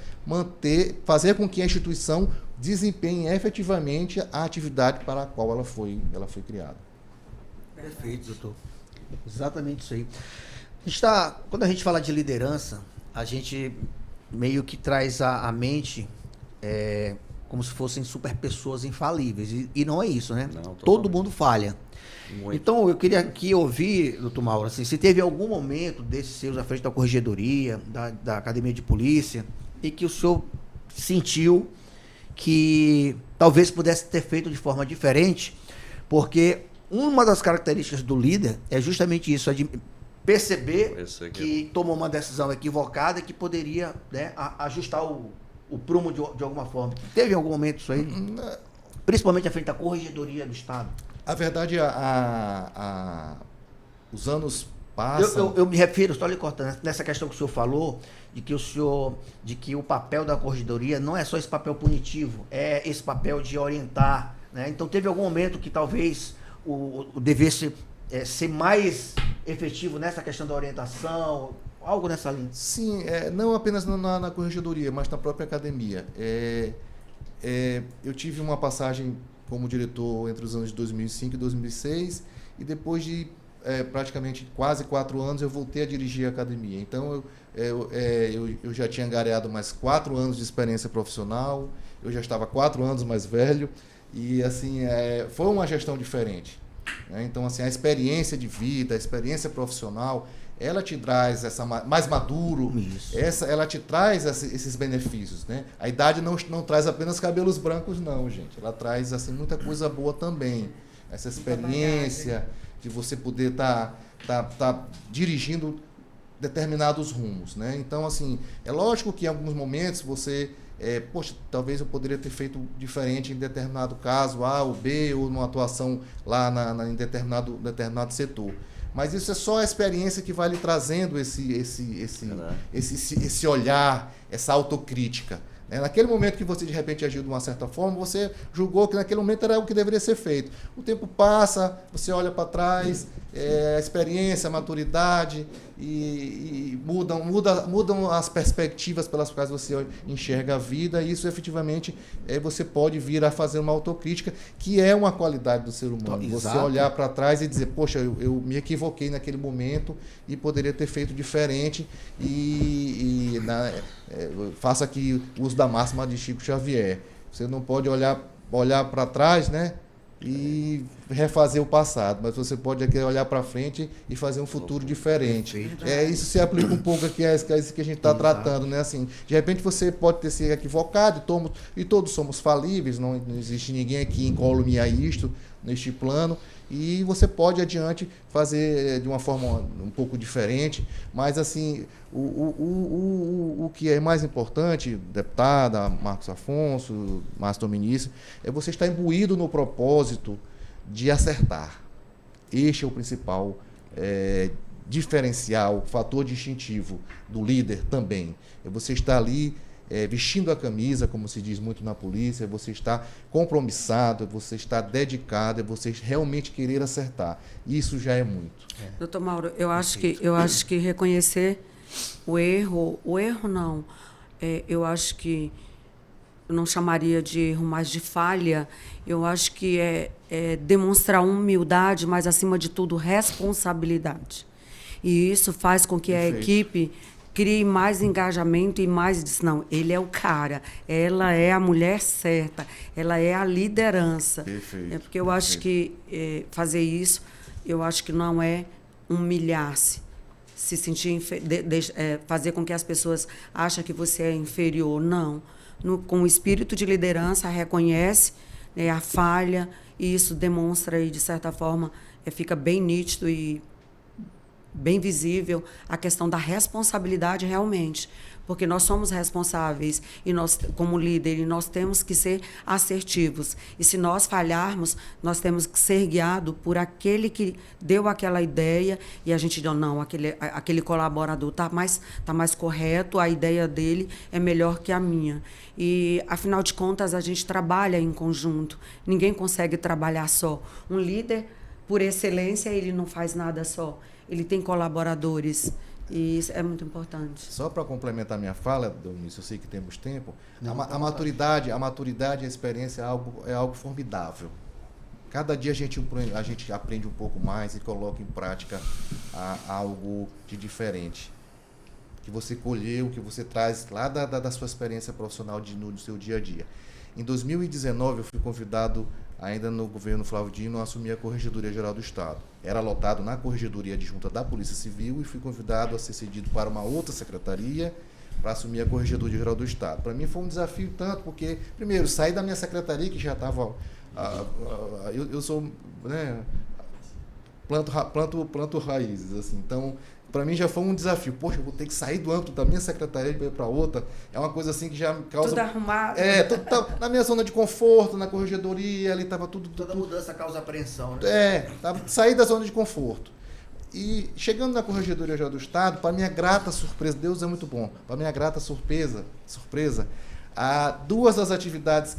fazer com que a instituição desempenhe efetivamente a atividade para a qual ela foi criada. Perfeito, doutor. Exatamente isso aí. Quando a gente fala de liderança, a gente meio que traz à mente como se fossem super pessoas infalíveis. E não é isso, né? Não, todo mundo falha. Muito. Então, eu queria aqui ouvir, doutor Mauro, assim, se teve algum momento desses seus à frente da corregedoria, da Academia de Polícia, e que o senhor sentiu que talvez pudesse ter feito de forma diferente, porque uma das características do líder é justamente isso, é de perceber que tomou uma decisão equivocada e que poderia, né, ajustar o prumo de alguma forma. Teve algum momento isso aí? Principalmente à frente da corregedoria do Estado? A verdade, os anos passam... Eu me refiro, estou lhe cortando, nessa questão que o senhor falou, de que o papel da corregedoria não é só esse papel punitivo, é esse papel de orientar, né? Então teve algum momento que talvez o devesse ser mais efetivo nessa questão da orientação, algo nessa linha? Sim, não apenas na corregedoria, mas na própria academia. Eu tive uma passagem como diretor entre os anos de 2005 e 2006, e depois de praticamente quase 4 anos eu voltei a dirigir a academia. Então eu já tinha angariado mais 4 anos de experiência profissional, eu já estava 4 anos mais velho, e assim, foi uma gestão diferente, né? Então, assim, a experiência de vida, a experiência profissional, ela te traz mais maduro, ela te traz esses benefícios, né? A idade não traz apenas cabelos brancos, não, gente. Ela traz assim muita coisa boa também. Essa experiência de você poder tá dirigindo determinados rumos, né? Então, assim, é lógico que em alguns momentos você poxa, talvez eu poderia ter feito diferente em determinado caso, A ou B, ou numa atuação lá em determinado setor. Mas isso é só a experiência que vai lhe trazendo esse olhar, essa autocrítica. Naquele momento que você de repente agiu de uma certa forma, você julgou que naquele momento era o que deveria ser feito. O tempo passa, você olha para trás, a experiência, a maturidade, e mudam as perspectivas pelas quais você enxerga a vida, e isso efetivamente você pode vir a fazer uma autocrítica, que é uma qualidade do ser humano. Exato. Você olhar para trás e dizer, poxa, eu me equivoquei naquele momento e poderia ter feito diferente, faça aqui o uso da máxima de Chico Xavier. Você não pode olhar para trás, né, e refazer o passado, mas você pode aqui olhar para frente e fazer um futuro diferente. Isso se aplica um pouco aqui a isso que a gente está tratando, né? Assim, de repente você pode ter se equivocado e todos somos falíveis, não existe ninguém aqui incólume a isto, neste plano, e você pode adiante fazer de uma forma um pouco diferente, mas assim, o que é mais importante, deputada, Marcos Afonso, Márcio Dominici, é você estar imbuído no propósito de acertar. Este é o principal diferencial, fator distintivo do líder também. É você estar ali vestindo a camisa, como se diz muito na polícia, você está compromissado, você está dedicado, você realmente querer acertar. Isso já é muito. Doutor Mauro, eu acho que reconhecer o erro não, eu acho que eu não chamaria de erro, mas de falha, eu acho que é demonstrar humildade, mas, acima de tudo, responsabilidade. E isso faz com que a equipe crie mais engajamento e mais diz, não, ele é o cara, ela é a mulher certa, ela é a liderança. Perfeito. Porque eu acho que fazer isso, eu acho que não é humilhar-se. se sentir fazer com que as pessoas achem que você é inferior. Não. Com o espírito de liderança, reconhece, né, a falha, e isso demonstra aí, de certa forma, fica bem nítido e bem visível a questão da responsabilidade realmente, porque nós somos responsáveis e nós, como líder, nós temos que ser assertivos. E se nós falharmos, nós temos que ser guiados por aquele que deu aquela ideia e a gente diz, não, aquele colaborador tá mais correto, a ideia dele é melhor que a minha. E, afinal de contas, a gente trabalha em conjunto. Ninguém consegue trabalhar só. Um líder, por excelência, ele não faz nada só. Ele tem colaboradores, e isso é muito importante. Só para complementar minha fala, Dionísio, eu sei que temos tempo, a maturidade e a experiência é algo formidável. Cada dia a gente aprende um pouco mais e coloca em prática algo de diferente. Que você colheu, que você traz lá da sua experiência profissional no seu dia a dia. Em 2019, eu fui convidado, ainda no governo Flávio Dino, a assumir a Corregedoria Geral do Estado. Era lotado na Corregedoria Adjunta da Polícia Civil e fui convidado a ser cedido para uma outra secretaria para assumir a Corregedoria Geral do Estado. Para mim foi um desafio tanto, porque, primeiro, saí da minha secretaria, que já estava... eu sou... né, planto raízes, assim, então... Para mim já foi um desafio. Poxa, eu vou ter que sair do âmbito da minha secretaria e ir para outra. É uma coisa assim que já me causa... Tudo arrumado. Tudo tá na minha zona de conforto, na corregedoria, ali estava tudo... Toda mudança causa apreensão, né? Sair da zona de conforto. E chegando na Corregedoria Geral do Estado, para minha grata surpresa, Deus é muito bom, para minha grata surpresa, duas das atividades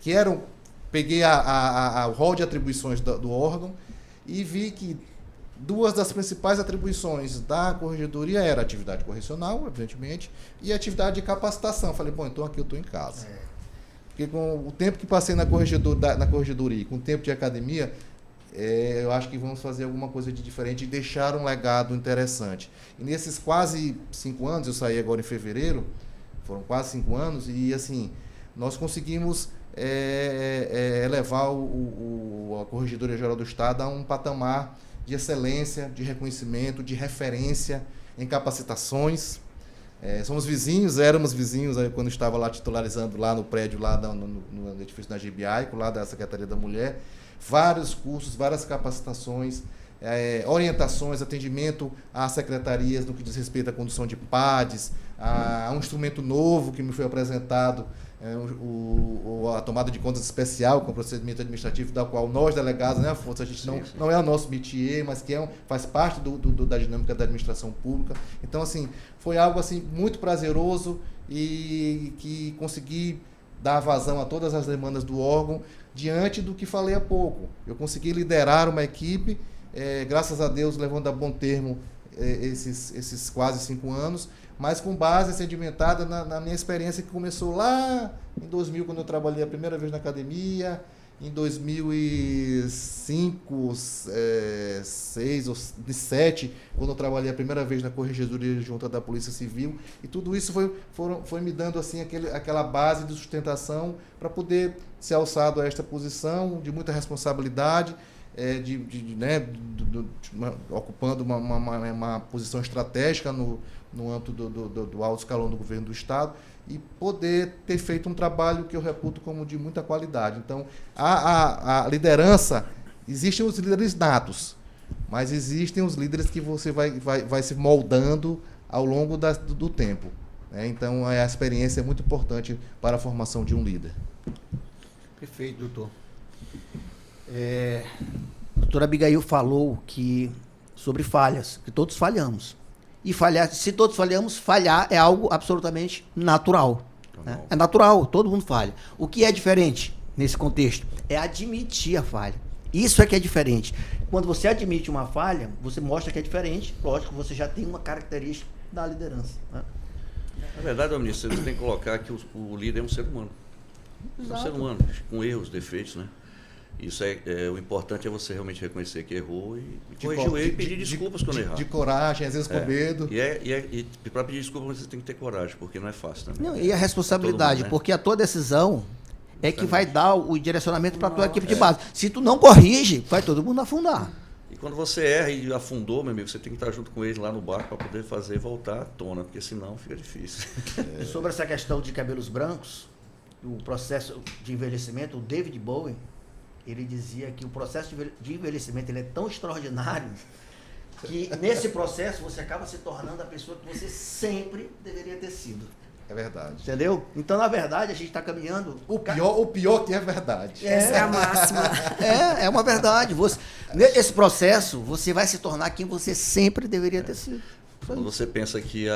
que eram... Peguei o rol de atribuições do órgão e vi que duas das principais atribuições da corregedoria era a atividade correcional, evidentemente, e a atividade de capacitação. Falei, bom, então aqui eu estou em casa. Porque com o tempo que passei na corregedoria, com o tempo de academia, eu acho que vamos fazer alguma coisa de diferente e deixar um legado interessante. E nesses quase 5 anos, eu saí agora em fevereiro, foram quase 5 anos, e assim, nós conseguimos elevar a Corregedoria Geral do Estado a um patamar de excelência, de reconhecimento, de referência em capacitações. Éramos vizinhos aí quando estava lá titularizando lá no prédio, lá no edifício da GBI, lá da Secretaria da Mulher. Vários cursos, várias capacitações, orientações, atendimento às secretarias no que diz respeito à condução de PADs, a um instrumento novo que me foi apresentado, a tomada de contas especial com procedimento administrativo, da qual nós, delegados, né, a força, a gente não é o nosso métier, mas que faz parte da dinâmica da administração pública. Então, assim, foi algo assim, muito prazeroso e que consegui dar vazão a todas as demandas do órgão diante do que falei há pouco. Eu consegui liderar uma equipe, graças a Deus, levando a bom termo esses quase 5 anos, mas com base sedimentada na minha experiência que começou lá em 2000, quando eu trabalhei a primeira vez na academia, em 2005, 2006 ou 2007, quando eu trabalhei a primeira vez na Corregedoria Junta da Polícia Civil, e tudo isso foi me dando assim, aquela base de sustentação para poder ser alçado a esta posição de muita responsabilidade, ocupando uma posição estratégica no âmbito do alto escalão do governo do Estado, e poder ter feito um trabalho que eu reputo como de muita qualidade. Então, a liderança, existem os líderes natos, mas existem os líderes que você vai se moldando ao longo do tempo, né? Então, a experiência é muito importante para a formação de um líder. Perfeito, doutor. A doutora Abigail falou sobre falhas, que todos falhamos. E se todos falhamos, falhar é algo absolutamente natural. Né? É natural, todo mundo falha. O que é diferente nesse contexto é admitir a falha. Isso é que é diferente. Quando você admite uma falha, você mostra que é diferente. Lógico, você já tem uma característica da liderança. Né? Na verdade, ministro, você tem que colocar que o líder é um ser humano. Exato. É um ser humano, com erros, defeitos, né? Isso o importante é você realmente reconhecer que errou e corrigir o erro e pedir desculpas quando errar. De coragem, às vezes com medo. E para pedir desculpas você tem que ter coragem, porque não é fácil também. Não, e a responsabilidade, mundo, né? Porque a tua decisão que vai dar o direcionamento para a tua equipe de base. Se tu não corrige, vai todo mundo afundar. E quando você erra e afundou, meu amigo, você tem que estar junto com ele lá no barco para poder fazer voltar à tona, porque senão fica difícil. E sobre essa questão de cabelos brancos, o processo de envelhecimento, o David Bowie, ele dizia que o processo de envelhecimento ele é tão extraordinário que nesse processo você acaba se tornando a pessoa que você sempre deveria ter sido. É verdade. Entendeu? Então, na verdade, a gente está caminhando... O pior que é verdade. Essa é a máxima. É uma verdade. Nesse processo, você vai se tornar quem você sempre deveria ter sido. Quando você pensa que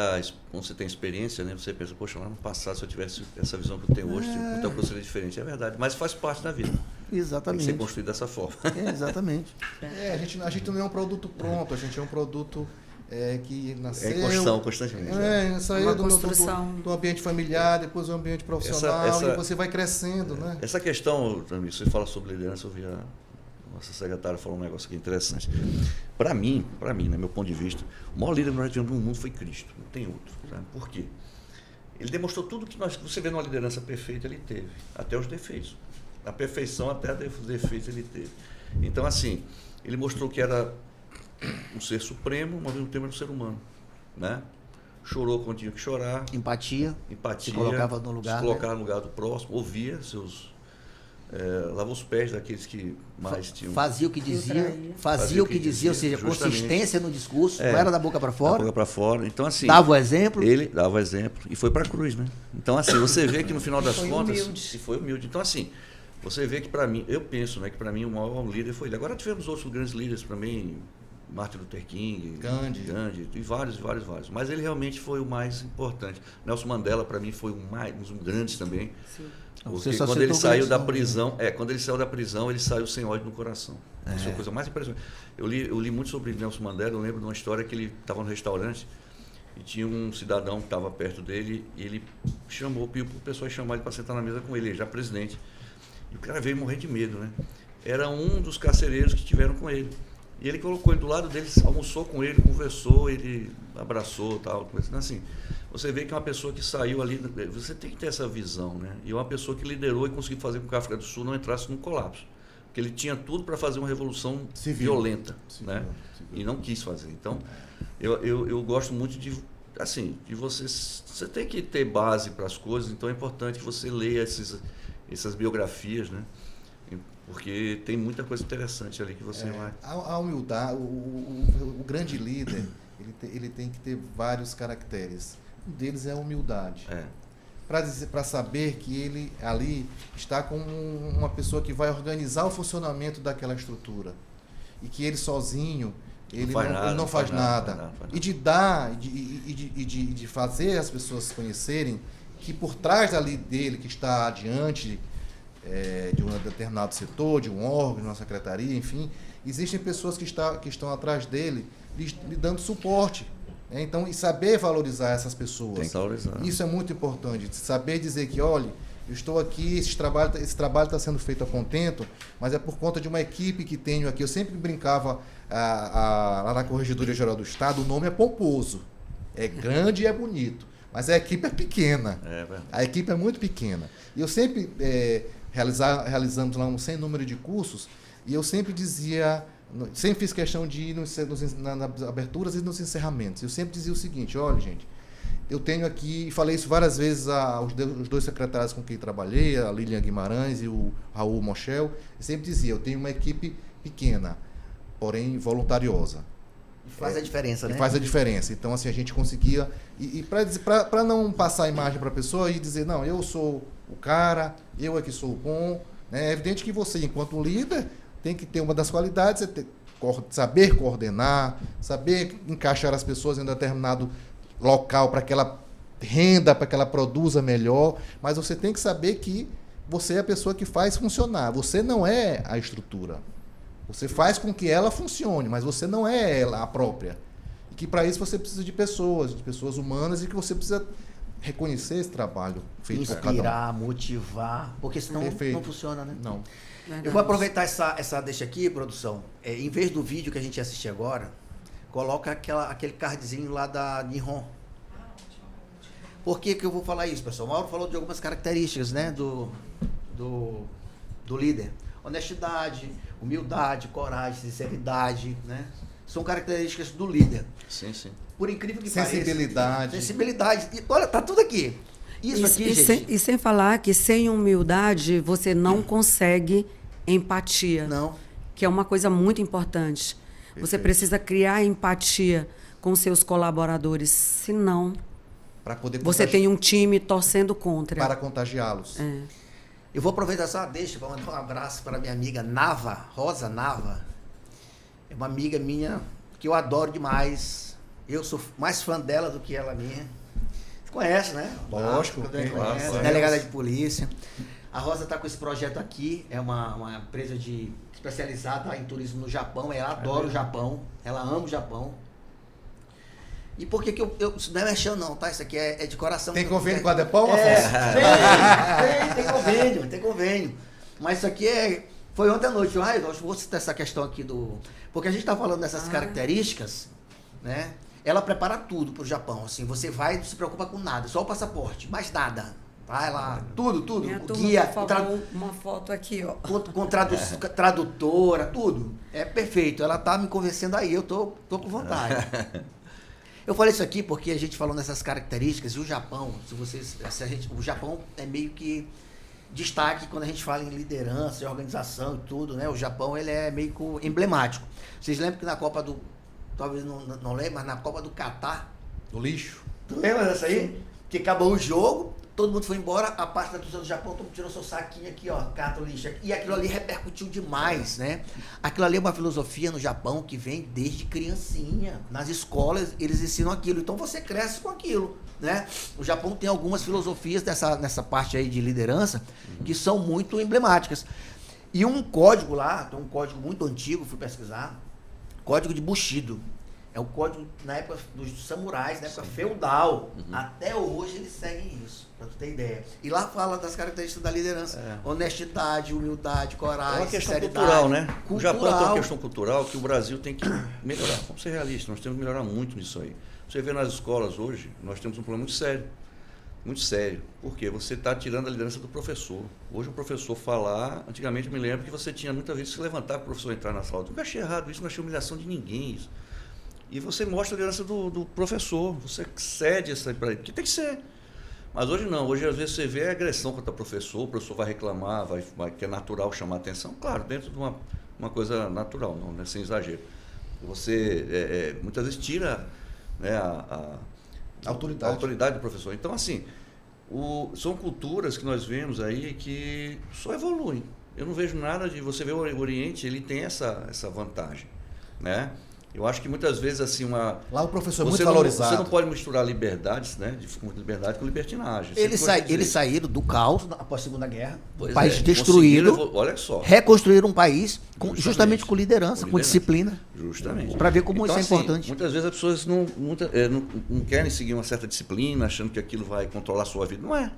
quando você tem experiência, né, você pensa, poxa, lá no passado, se eu tivesse essa visão que eu tenho hoje, então eu seria diferente. É verdade, mas faz parte da vida. Exatamente. Tem que ser construído dessa forma. Exatamente. A gente não é um produto pronto, a gente é um produto que nasceu... É em construção, constantemente. Saiu construção. do ambiente familiar, depois do ambiente profissional, e você vai crescendo, né? Essa questão, também, você fala sobre liderança, eu vi a nossa secretária falou um negócio aqui interessante. Para mim, né, meu ponto de vista, o maior líder que nós tivemos no mundo foi Cristo, não tem outro. Sabe? Por quê? Ele demonstrou tudo que você vê numa liderança perfeita, ele teve, até os defeitos. A perfeição até os defeitos ele teve. Então, assim, ele mostrou que era um ser supremo, mas ao mesmo tempo era um ser humano. Né? Chorou quando tinha que chorar. Empatia. Se colocava no lugar. Se colocava no lugar do próximo, ouvia lavou os pés daqueles que mais tinham. Fazia o que dizia, ou seja, justamente. consistência no discurso, não era da boca para fora. Da boca para fora. Então, assim. Dava o exemplo. Ele dava o exemplo e foi para a cruz, né? Então, assim, você vê que no final das contas. Humilde. Foi humilde. Então, assim, você vê que para mim, eu penso, né, que para mim o maior líder foi ele. Agora tivemos outros grandes líderes também, Martin Luther King, Gandhi e vários. Mas ele realmente foi o mais importante. Nelson Mandela, para mim, foi um dos grandes também. Sim. Porque quando ele saiu da prisão, ele saiu sem ódio no coração. Isso é a coisa mais impressionante. Eu li muito sobre Nelson Mandela, eu lembro de uma história que ele estava no restaurante e tinha um cidadão que estava perto dele e ele pediu para o pessoal chamar ele para sentar na mesa com ele já presidente. E o cara veio morrer de medo, né? Era um dos carcereiros que estiveram com ele. E ele colocou ele do lado dele, almoçou com ele, conversou, ele abraçou, tal, assim. Você vê que é uma pessoa que saiu ali, você tem que ter essa visão, né? E é uma pessoa que liderou e conseguiu fazer com que a África do Sul não entrasse num colapso. Porque ele tinha tudo para fazer uma revolução violenta, né? E não quis fazer. Então, eu gosto muito de você tem que ter base para as coisas, então é importante que você leia essas biografias, né? Porque tem muita coisa interessante ali que você vai... A humildade, o grande líder, ele tem que ter vários caracteres. Um deles é a humildade. Para saber que ele ali está com uma pessoa que vai organizar o funcionamento daquela estrutura. E que ele sozinho, ele não faz nada. E de dar, de fazer as pessoas conhecerem que por trás ali dele, que está adiante de um determinado setor, de um órgão, de uma secretaria, enfim, existem pessoas que estão atrás dele lhe dando suporte. Então, e saber valorizar essas pessoas. Tem que valorizar. Isso é muito importante. Saber dizer que, olha, eu estou aqui, esse trabalho está sendo feito a contento, mas é por conta de uma equipe que tenho aqui. Eu sempre brincava lá na Corregedoria Geral do Estado, o nome é pomposo. É grande e é bonito. Mas a equipe é pequena. A equipe é muito pequena. E eu sempre realizamos lá um sem número de cursos, e eu sempre dizia... Sempre fiz questão de ir nas aberturas e nos encerramentos. Eu sempre dizia o seguinte: olha, gente, eu tenho aqui, e falei isso várias vezes aos dois secretários com quem trabalhei, a Lilian Guimarães e o Raul Mochel, eu sempre dizia, eu tenho uma equipe pequena, porém voluntariosa. E faz a diferença, né? Faz a diferença. Então, assim, a gente conseguia... E para não passar a imagem para a pessoa e dizer, não, eu sou o cara, eu é que sou o bom, né? É evidente que você, enquanto líder... tem que ter uma das qualidades, saber coordenar, saber encaixar as pessoas em um determinado local para que ela renda, para que ela produza melhor, mas você tem que saber que você é a pessoa que faz funcionar. Você não é a estrutura. Você faz com que ela funcione, mas você não é ela a própria. E que para isso você precisa de pessoas humanas, e que você precisa reconhecer esse trabalho feito por cada um. Inspirar, motivar, porque senão não funciona, né? Não. Verdade. Eu vou aproveitar essa deixa aqui, produção. Em vez do vídeo que a gente ia assistir agora, coloca aquele cardzinho lá da Nihon. Por que eu vou falar isso, pessoal? O Mauro falou de algumas características, né, do líder. Honestidade, humildade, coragem, sinceridade, né? São características do líder. Sim, sim. Por incrível que Sensibilidade. pareça. Sensibilidade. E, olha, tá tudo aqui. Isso aqui, gente. E sem falar que sem humildade você não consegue empatia. Não. Que é uma coisa muito importante. Você precisa criar empatia com seus colaboradores, senão Para poder você tem um time torcendo contra. para contagiá-los. Eu vou aproveitar essa deixa para mandar um abraço para minha amiga Nava, Rosa Nava. É uma amiga minha que eu adoro demais. Eu sou mais fã dela do que ela minha. Você conhece, né? Lógico, Conhece, claro. delegada de polícia. A Rosa está com esse projeto aqui, é uma empresa especializada em turismo no Japão. Ela adora o Japão, ela ama o Japão. E por que que isso não é mexendo não, tá? Isso aqui é de coração. Tem convênio com a Depol, É, Afonso? tem convênio. Mas isso aqui foi ontem à noite. Eu vou citar essa questão aqui porque a gente está falando dessas características, né? Ela prepara tudo para o Japão. Assim, você vai e não se preocupa com nada, só o passaporte, mais nada. Vai lá, tudo. Minha O turma, guia, por favor, uma foto aqui, ó. com tradutora, tudo. É perfeito. Ela tá me convencendo aí, eu tô com vontade. Eu falei isso aqui porque a gente falou nessas características e o Japão, o Japão é meio que destaque quando a gente fala em liderança, em organização e tudo, né? O Japão, ele é meio que emblemático. Vocês lembram que na Copa talvez não lembre, mas na Copa do Catar, Do lixo. tu lembra dessa aí? Que acabou o jogo, todo mundo foi embora, a parte da torcida do Japão, todo mundo tirou seu saquinho aqui, ó, cata o lixo. E aquilo ali repercutiu demais, né? Aquilo ali é uma filosofia no Japão que vem desde criancinha. Nas escolas, eles ensinam aquilo. Então, você cresce com aquilo, né? O Japão tem algumas filosofias nessa parte aí de liderança que são muito emblemáticas. E um código lá, tem um código muito antigo, fui pesquisar, código de Bushido. É o código na época dos samurais, na época feudal. Até hoje eles seguem isso, pra tu ter ideia. E lá fala das características da liderança. Honestidade, humildade, coragem, É uma questão sinceridade. cultural, né? O Japão tem uma Cultural. questão cultural que o Brasil tem que melhorar. Vamos ser realistas, nós temos que melhorar muito nisso aí. Você vê nas escolas hoje, nós temos um problema muito sério. Muito sério. Por quê? Você está tirando a liderança do professor. Hoje o professor falar, antigamente eu me lembro que você tinha muitas vezes que se levantar para o professor entrar na sala. Eu nunca achei errado isso, não achei humilhação de ninguém isso. E você mostra a liderança do professor, você cede essa para ele, que tem que ser. Mas hoje não, hoje às vezes você vê a agressão contra o professor vai reclamar, que é natural chamar atenção, claro, dentro de uma coisa natural, não, né, sem exagero. Você muitas vezes tira, né, a autoridade do professor. Então, assim, são culturas que nós vemos aí que só evoluem. Eu não vejo nada de... Você vê o Oriente, ele tem essa vantagem, né? Eu acho que muitas vezes, assim, Lá o professor é muito valorizado. Você não pode misturar liberdades, né? Liberdade com libertinagem. Eles saíram do caos após a Segunda Guerra, Pois país é, destruído, olha só. reconstruíram um país justamente com Liderança. liderança, com disciplina. Justamente. Para ver como Então, isso é assim, importante. Muitas vezes as pessoas não querem seguir uma certa disciplina, achando que aquilo vai controlar a sua vida. Não é.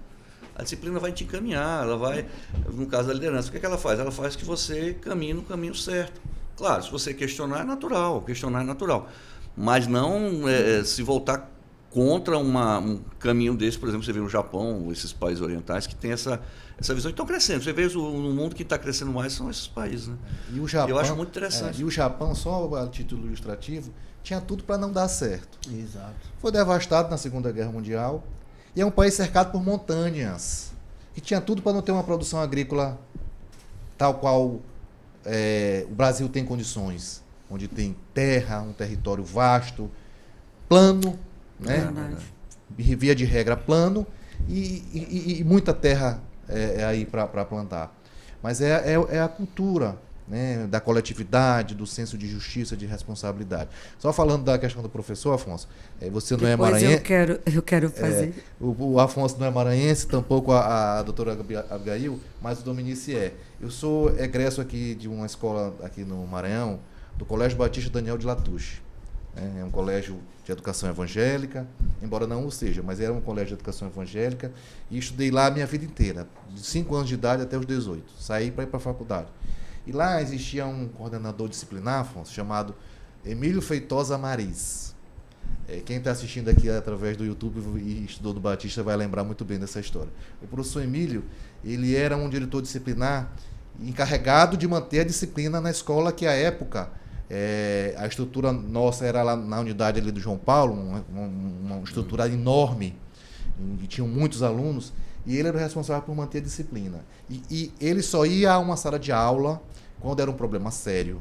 A disciplina vai te encaminhar, ela vai, no caso da liderança, o que ela faz? Ela faz que você caminhe no caminho certo. Claro, se você questionar é natural, mas não se voltar contra um caminho desse. Por exemplo, você vê no Japão, esses países orientais que tem essa visão, e estão crescendo. Você vê no mundo que está crescendo mais são esses países, né? E o Japão, eu acho muito interessante. E o Japão, só a título ilustrativo, tinha tudo para não dar certo. Exato. Foi devastado na Segunda Guerra Mundial e é um país cercado por montanhas. E tinha tudo para não ter uma produção agrícola tal qual o Brasil tem condições, onde tem terra, um território vasto, plano, né? Via de regra plano e muita terra aí para plantar. Mas é a cultura, né, da coletividade, do senso de justiça, de responsabilidade. Só falando da questão do professor, Afonso, você não é maranhense. Eu quero fazer. O Afonso não é maranhense, tampouco a doutora Abigail, mas o Dominici é. Eu sou egresso aqui de uma escola aqui no Maranhão, do Colégio Batista Daniel de Latouche. É um colégio de educação evangélica, embora não o seja, mas era um colégio de educação evangélica, e estudei lá a minha vida inteira, de 5 anos de idade até os 18. Saí para ir para a faculdade. E lá existia um coordenador disciplinar, Afonso, chamado Emílio Feitosa Mariz. Quem está assistindo aqui através do YouTube e estudou do Batista vai lembrar muito bem dessa história. O professor Emílio, ele era um diretor disciplinar encarregado de manter a disciplina na escola, que à época a estrutura nossa era lá na unidade ali do João Paulo, uma estrutura enorme, e tinham muitos alunos, e ele era o responsável por manter a disciplina. E ele só ia a uma sala de aula quando era um problema sério.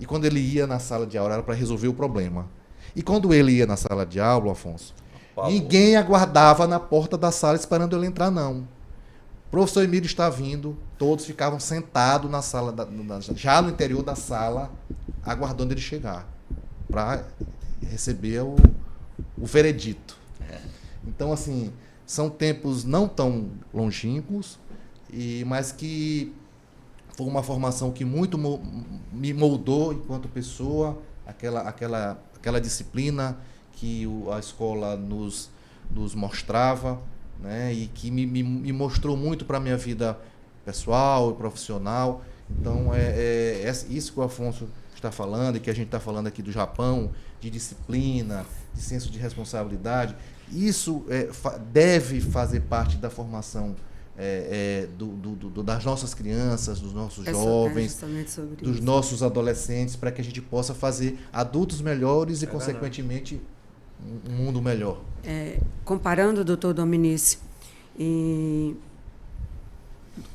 E quando ele ia na sala de aula era para resolver o problema. E quando ele ia na sala de aula, Afonso, ninguém aguardava na porta da sala esperando ele entrar, não. O professor Emílio está vindo, todos ficavam sentados na sala, já no interior da sala, aguardando ele chegar, para receber o veredito. Então, assim, são tempos não tão longínquos, mas que foi uma formação que muito me moldou enquanto pessoa, aquela disciplina que a escola nos mostrava, né, e que me mostrou muito para a minha vida pessoal e profissional. Então, isso que o Afonso está falando, e que a gente está falando aqui do Japão, de disciplina, de senso de responsabilidade, isso deve fazer parte da formação das nossas crianças, dos nossos jovens, dos nossos adolescentes, para que a gente possa fazer adultos melhores e, consequentemente, um mundo melhor. Comparando, doutor Dominici, e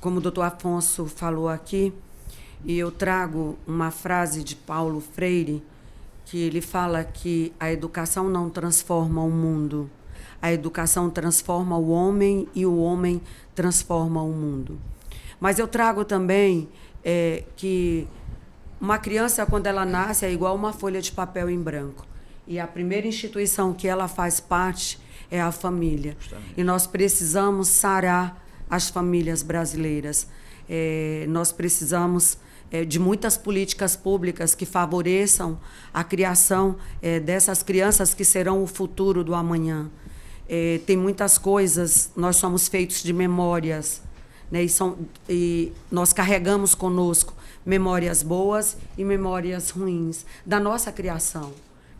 como o doutor Afonso falou aqui, e eu trago uma frase de Paulo Freire, que ele fala que a educação não transforma o mundo, a educação transforma o homem e o homem transforma o mundo. Mas eu trago também que uma criança, quando ela nasce, é igual uma folha de papel em branco. E a primeira instituição que ela faz parte é a família. Justamente. E nós precisamos sarar as famílias brasileiras. Nós precisamos de muitas políticas públicas que favoreçam a criação dessas crianças que serão o futuro do amanhã. Tem muitas coisas, nós somos feitos de memórias, né? E nós carregamos conosco memórias boas e memórias ruins da nossa criação.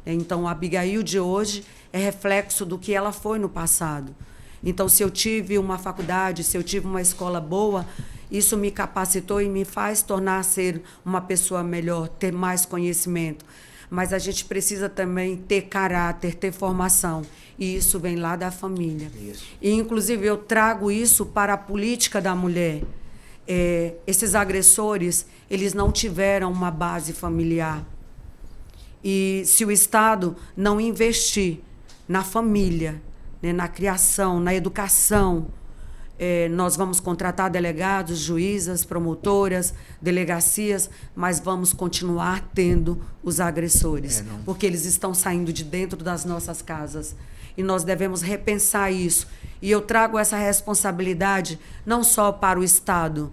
Então, a Abigail de hoje é reflexo do que ela foi no passado. Então, se eu tive uma faculdade, se eu tive uma escola boa, isso me capacitou e me faz tornar a ser uma pessoa melhor, ter mais conhecimento. Mas a gente precisa também ter caráter, ter formação. E isso vem lá da família. Isso. E, inclusive, eu trago isso para a política da mulher. Esses agressores, eles não tiveram uma base familiar. E se o Estado não investir na família, né, na criação, na educação, nós vamos contratar delegados, juízas, promotoras, delegacias, mas vamos continuar tendo os agressores, porque eles estão saindo de dentro das nossas casas. E nós devemos repensar isso. E eu trago essa responsabilidade não só para o Estado,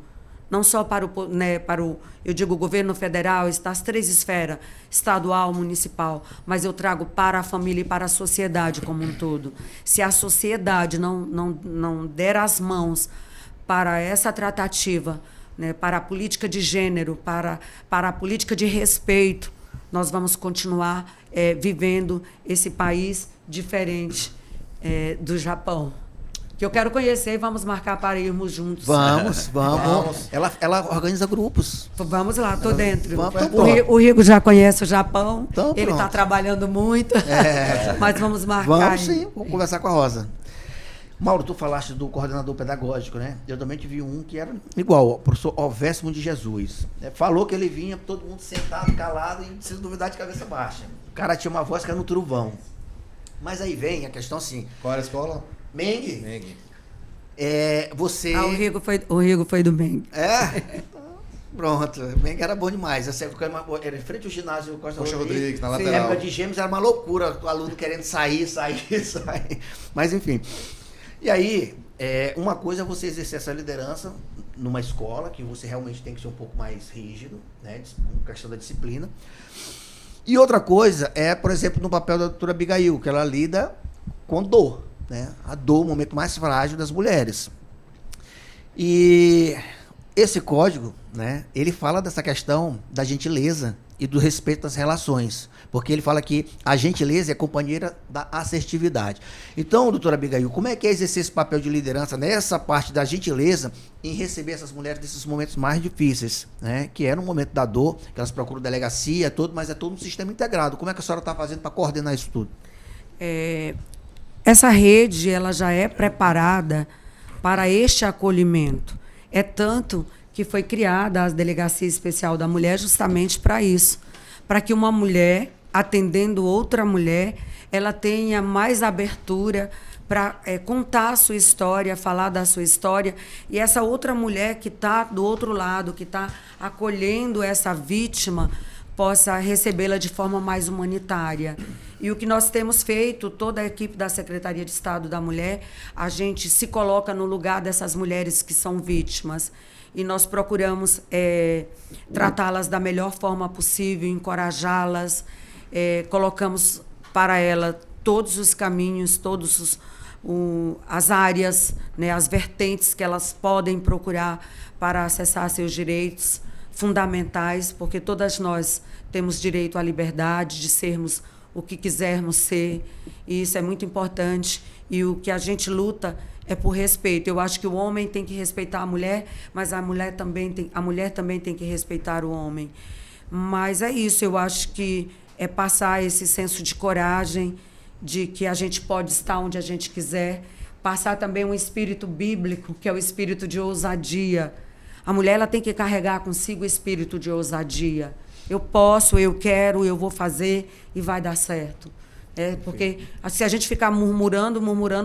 não só para o eu digo, governo federal, as 3 esferas, estadual, municipal, mas eu trago para a família e para a sociedade como um todo. Se a sociedade não der as mãos para essa tratativa, né, para a política de gênero, para a política de respeito, nós vamos continuar vivendo esse país diferente do Japão. Que eu quero conhecer e vamos marcar para irmos juntos. Vamos. Ela organiza grupos. Vamos lá, tô dentro. O Rigo já conhece o Japão. Então, ele está trabalhando muito. Mas vamos marcar. Vamos sim, vamos conversar com a Rosa. Mauro, tu falaste do coordenador pedagógico, né? Eu também tive um que era igual, o professor Ovésimo de Jesus. Falou que ele vinha, todo mundo sentado, calado e sem duvidar de cabeça baixa. O cara tinha uma voz que era no trovão. Mas aí vem a questão assim. Qual era a escola? Meng. Você... o Rigo foi do Meng. Pronto. Meng era bom demais. Era em frente ao ginásio Costa Rodrigues, na lateral. Na época de Gêmeos era uma loucura. O aluno querendo sair. Mas, enfim. E aí, uma coisa é você exercer essa liderança numa escola, que você realmente tem que ser um pouco mais rígido, né? Com questão da disciplina. E outra coisa por exemplo, no papel da doutora Abigail, que ela lida com dor. Né? A dor, o momento mais frágil das mulheres. E esse código, né, ele fala dessa questão da gentileza, e do respeito nas relações. Porque ele fala que a gentileza é companheira da assertividade. Então, doutora Abigail, como é que é exercer esse papel de liderança nessa parte da gentileza em receber essas mulheres nesses momentos mais difíceis, né? Que é no momento da dor, que elas procuram delegacia, tudo, mas é todo um sistema integrado. Como é que a senhora está fazendo para coordenar isso tudo? Essa rede ela já é preparada para este acolhimento. É tanto que foi criada a Delegacia Especial da Mulher justamente para isso, para que uma mulher, atendendo outra mulher, ela tenha mais abertura para contar a sua história, falar da sua história, e essa outra mulher que está do outro lado, que está acolhendo essa vítima, possa recebê-la de forma mais humanitária. E o que nós temos feito, toda a equipe da Secretaria de Estado da Mulher, a gente se coloca no lugar dessas mulheres que são vítimas. E nós procuramos tratá-las da melhor forma possível, encorajá-las, colocamos para ela todos os caminhos, as áreas, né, as vertentes que elas podem procurar para acessar seus direitos fundamentais, porque todas nós temos direito à liberdade de sermos o que quisermos ser, e isso é muito importante, e o que a gente luta é por respeito. Eu acho que o homem tem que respeitar a mulher, mas a mulher também tem que respeitar o homem. Mas é isso, eu acho que é passar esse senso de coragem, de que a gente pode estar onde a gente quiser, passar também um espírito bíblico, que é o espírito de ousadia. A mulher ela tem que carregar consigo o espírito de ousadia. Eu posso, eu quero, eu vou fazer e vai dar certo. Porque se a gente ficar murmurando,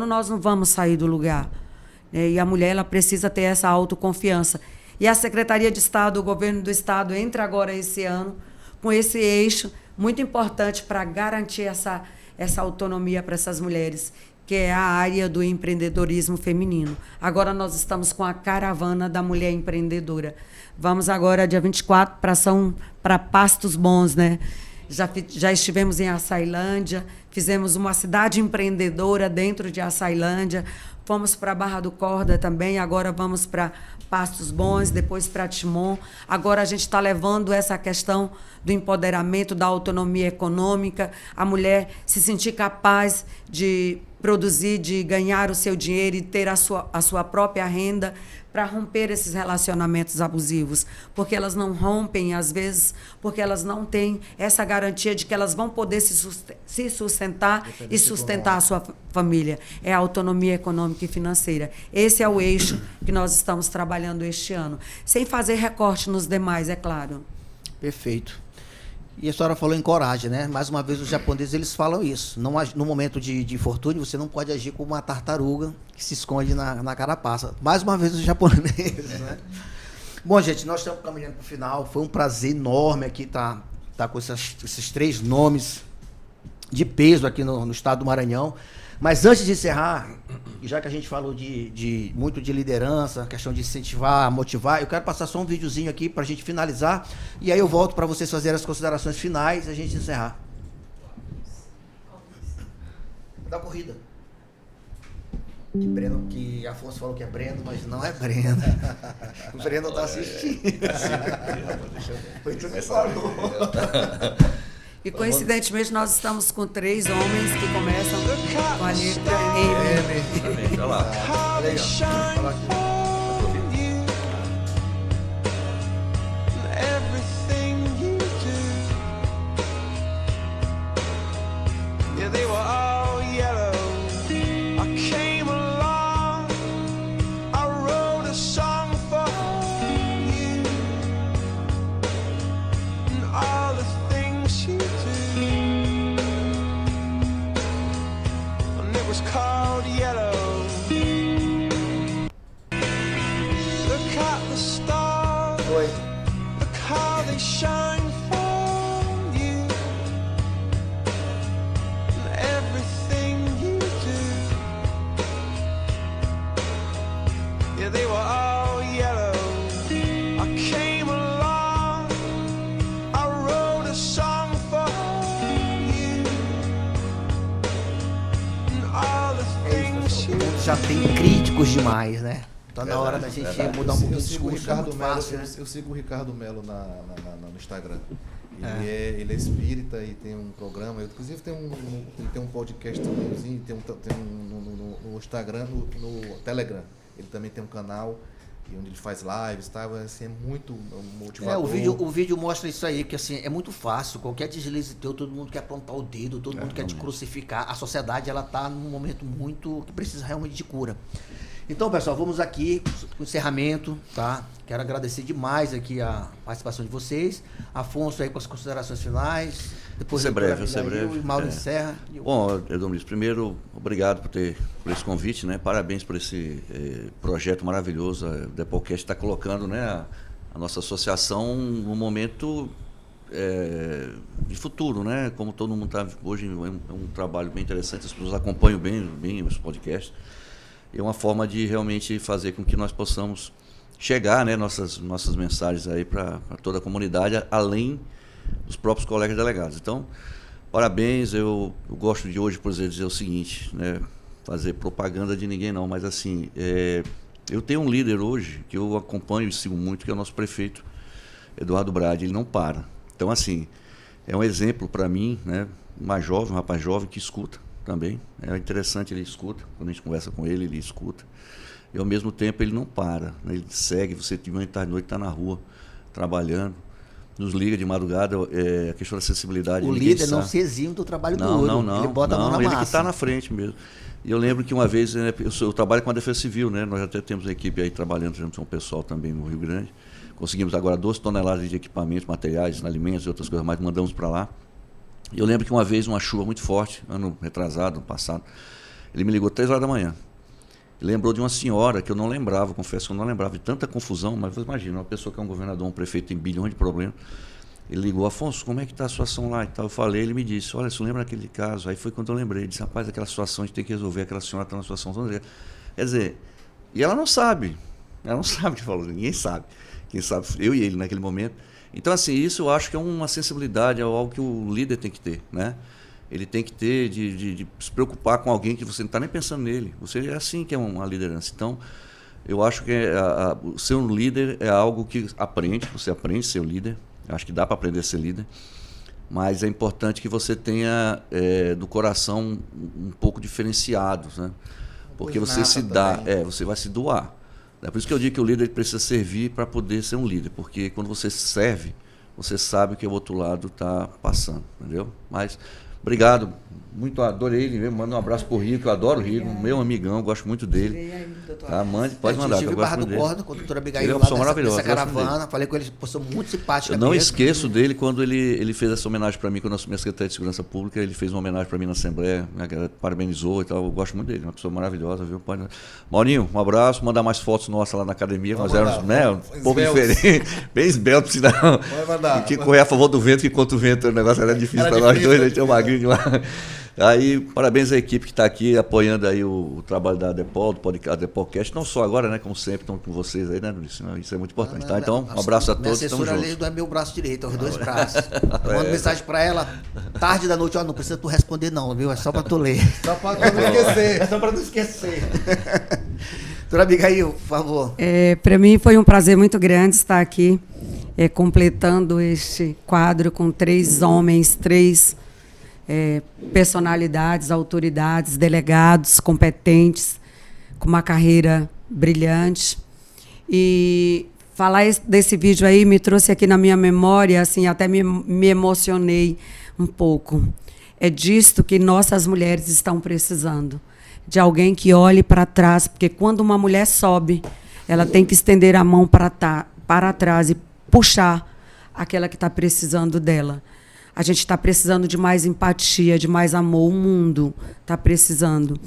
nós não vamos sair do lugar. E a mulher ela precisa ter essa autoconfiança. E a Secretaria de Estado, o Governo do Estado, entra agora esse ano com esse eixo muito importante para garantir essa autonomia para essas mulheres, que é a área do empreendedorismo feminino. Agora nós estamos com a Caravana da Mulher Empreendedora. Vamos agora, dia 24, para Pastos Bons, né? Já estivemos em Açailândia, fizemos uma cidade empreendedora dentro de Açailândia, fomos para Barra do Corda também, agora vamos para Pastos Bons, depois para Timon. Agora a gente está levando essa questão do empoderamento, da autonomia econômica, a mulher se sentir capaz de produzir, de ganhar o seu dinheiro e ter a sua própria renda, para romper esses relacionamentos abusivos, porque elas não rompem, às vezes, porque elas não têm essa garantia de que elas vão poder se sustentar e sustentar a sua família. É a autonomia econômica e financeira. Esse é o eixo que nós estamos trabalhando este ano, sem fazer recorte nos demais, é claro. Perfeito. E a senhora falou em coragem, né? Mais uma vez, os japoneses eles falam isso. No momento de infortúnio, você não pode agir como uma tartaruga que se esconde na carapaça. Mais uma vez, os japoneses, né? Bom, gente, nós estamos caminhando para o final. Foi um prazer enorme aqui estar com esses 3 nomes de peso aqui no estado do Maranhão. Mas antes de encerrar, já que a gente falou muito de liderança, questão de incentivar, motivar, eu quero passar só um videozinho aqui para a gente finalizar, e aí eu volto para vocês fazerem as considerações finais e a gente encerrar. Da corrida. Que Afonso falou que é Breno, mas não é Breno. O Breno está assistindo. Foi tudo que falou. E coincidentemente nós estamos com 3 homens que começam com a letra M. Olha lá. Já tem críticos demais, né? Tá na hora da gente mudar um pouco o discurso. Eu sigo o Ricardo Melo no Instagram. Ele é espírita e tem um programa, inclusive ele tem um podcast também, no Instagram, no Telegram. Ele também tem um canal onde ele faz lives, tá? Assim, é muito motivador. O vídeo mostra isso aí, que assim, é muito fácil, qualquer deslize teu, todo mundo quer apontar o dedo, todo mundo quer te crucificar. A sociedade, ela tá num momento muito que precisa realmente de cura. Então, pessoal, vamos aqui com o encerramento, tá? Quero agradecer demais aqui a participação de vocês. Afonso aí com as considerações finais. Depois Vou ser breve. E Mauro encerra. Bom, Edomir, primeiro, obrigado por esse convite, né? Parabéns por esse projeto maravilhoso. A Depolcast está colocando, né, a nossa associação num momento de futuro, né? Como todo mundo está hoje, é um trabalho bem interessante, as pessoas acompanham bem os podcasts. É uma forma de realmente fazer com que nós possamos chegar, né, nossas mensagens aí para toda a comunidade, além dos próprios colegas delegados. Então, parabéns. Eu gosto de hoje, por exemplo, dizer o seguinte, né, fazer propaganda de ninguém não, mas assim, eu tenho um líder hoje que eu acompanho e sigo muito, que é o nosso prefeito Eduardo Brade. Ele não para. Então, assim, é um exemplo para mim, né, um rapaz jovem que escuta também. É interessante, ele escuta, quando a gente conversa com ele, ele escuta. E ao mesmo tempo ele não para, né? Ele segue, você de manhã, tarde, noite está na rua, trabalhando, nos liga de madrugada, a questão da acessibilidade. O líder não se exime do trabalho do outro, ele bota a mão na massa. Ele que está na frente mesmo. E eu lembro que uma vez, né, eu trabalho com a Defesa Civil, né? Nós até temos uma equipe aí trabalhando, temos um pessoal também no Rio Grande. Conseguimos agora 12 toneladas de equipamentos, materiais, alimentos e outras coisas mais, mandamos para lá. E eu lembro que uma vez, uma chuva muito forte, ano retrasado, ano passado, ele me ligou 3 horas da manhã. Ele lembrou de uma senhora que eu não lembrava, confesso que eu não lembrava, de tanta confusão, mas você imagina, uma pessoa que é um governador, um prefeito, tem bilhões de problemas. Ele ligou: Afonso, como é que está a situação lá e tal? Eu falei, ele me disse: olha, você lembra daquele caso? Aí foi quando eu lembrei, disse: rapaz, aquela situação a gente tem que resolver, aquela senhora está numa situação tão... Quer dizer, e ela não sabe o que falou, ninguém sabe. Quem sabe, eu e ele naquele momento. Então, assim, isso eu acho que é uma sensibilidade, é algo que o líder tem que ter, né? Ele tem que ter de se preocupar com alguém que você não está nem pensando nele. Você é assim que é uma liderança. Então, eu acho que ser um líder é algo que você aprende a ser um líder. Acho que dá para aprender a ser líder. Mas é importante que você tenha do coração um pouco diferenciado, né? Porque você se dá, você vai se doar. É por isso que eu digo que o líder precisa servir para poder ser um líder, porque quando você serve, você sabe o que o outro lado está passando, entendeu? Mas, obrigado, muito adorei ele mesmo, manda um abraço pro Rico, eu adoro o Rico, meu amigão, gosto muito dele. Tá, pode mandar, que eu gosto muito dele. Com a doutora Abigail, ele é uma pessoa maravilhosa, dessa caravana, falei com ele, pessoa muito simpática. Eu não esqueço dele quando ele fez essa homenagem para mim, quando eu assumi a Secretaria de Segurança Pública, ele fez uma homenagem para mim na Assembleia, parabenizou e tal, eu gosto muito dele, uma pessoa maravilhosa, viu? Maurinho, um abraço, mandar mais fotos nossas lá na academia, nós éramos, né, um pouco diferente, bem esbelto, por sinal. Tinha que correr a favor do vento que contra o vento, o negócio era difícil para nós dois, a gente tinha um magrinho lá. Aí, parabéns à equipe que está aqui apoiando aí o trabalho da Depol, do podcast, Depolcast, não só agora, né, como sempre, estão com vocês aí, né, Luiz? Isso é muito importante, tá? Então, um abraço a todos, estamos juntos. Minha assessora não é meu braço direito, é os dois braços. Eu mando mensagem para ela, tarde da noite, não precisa tu responder não, viu? É só para tu ler. Só para não esquecer. É só para não esquecer. Doutora Abigail, por favor. Para mim foi um prazer muito grande estar aqui, completando este quadro com 3 homens, 3 personalidades, autoridades, delegados competentes, com uma carreira brilhante. E falar desse vídeo aí me trouxe aqui na minha memória, assim, até me emocionei um pouco. É disto que nossas mulheres estão precisando, de alguém que olhe para trás, porque quando uma mulher sobe, ela tem que estender a mão para trás e puxar aquela que está precisando dela. A gente está precisando de mais empatia, de mais amor. O mundo está precisando.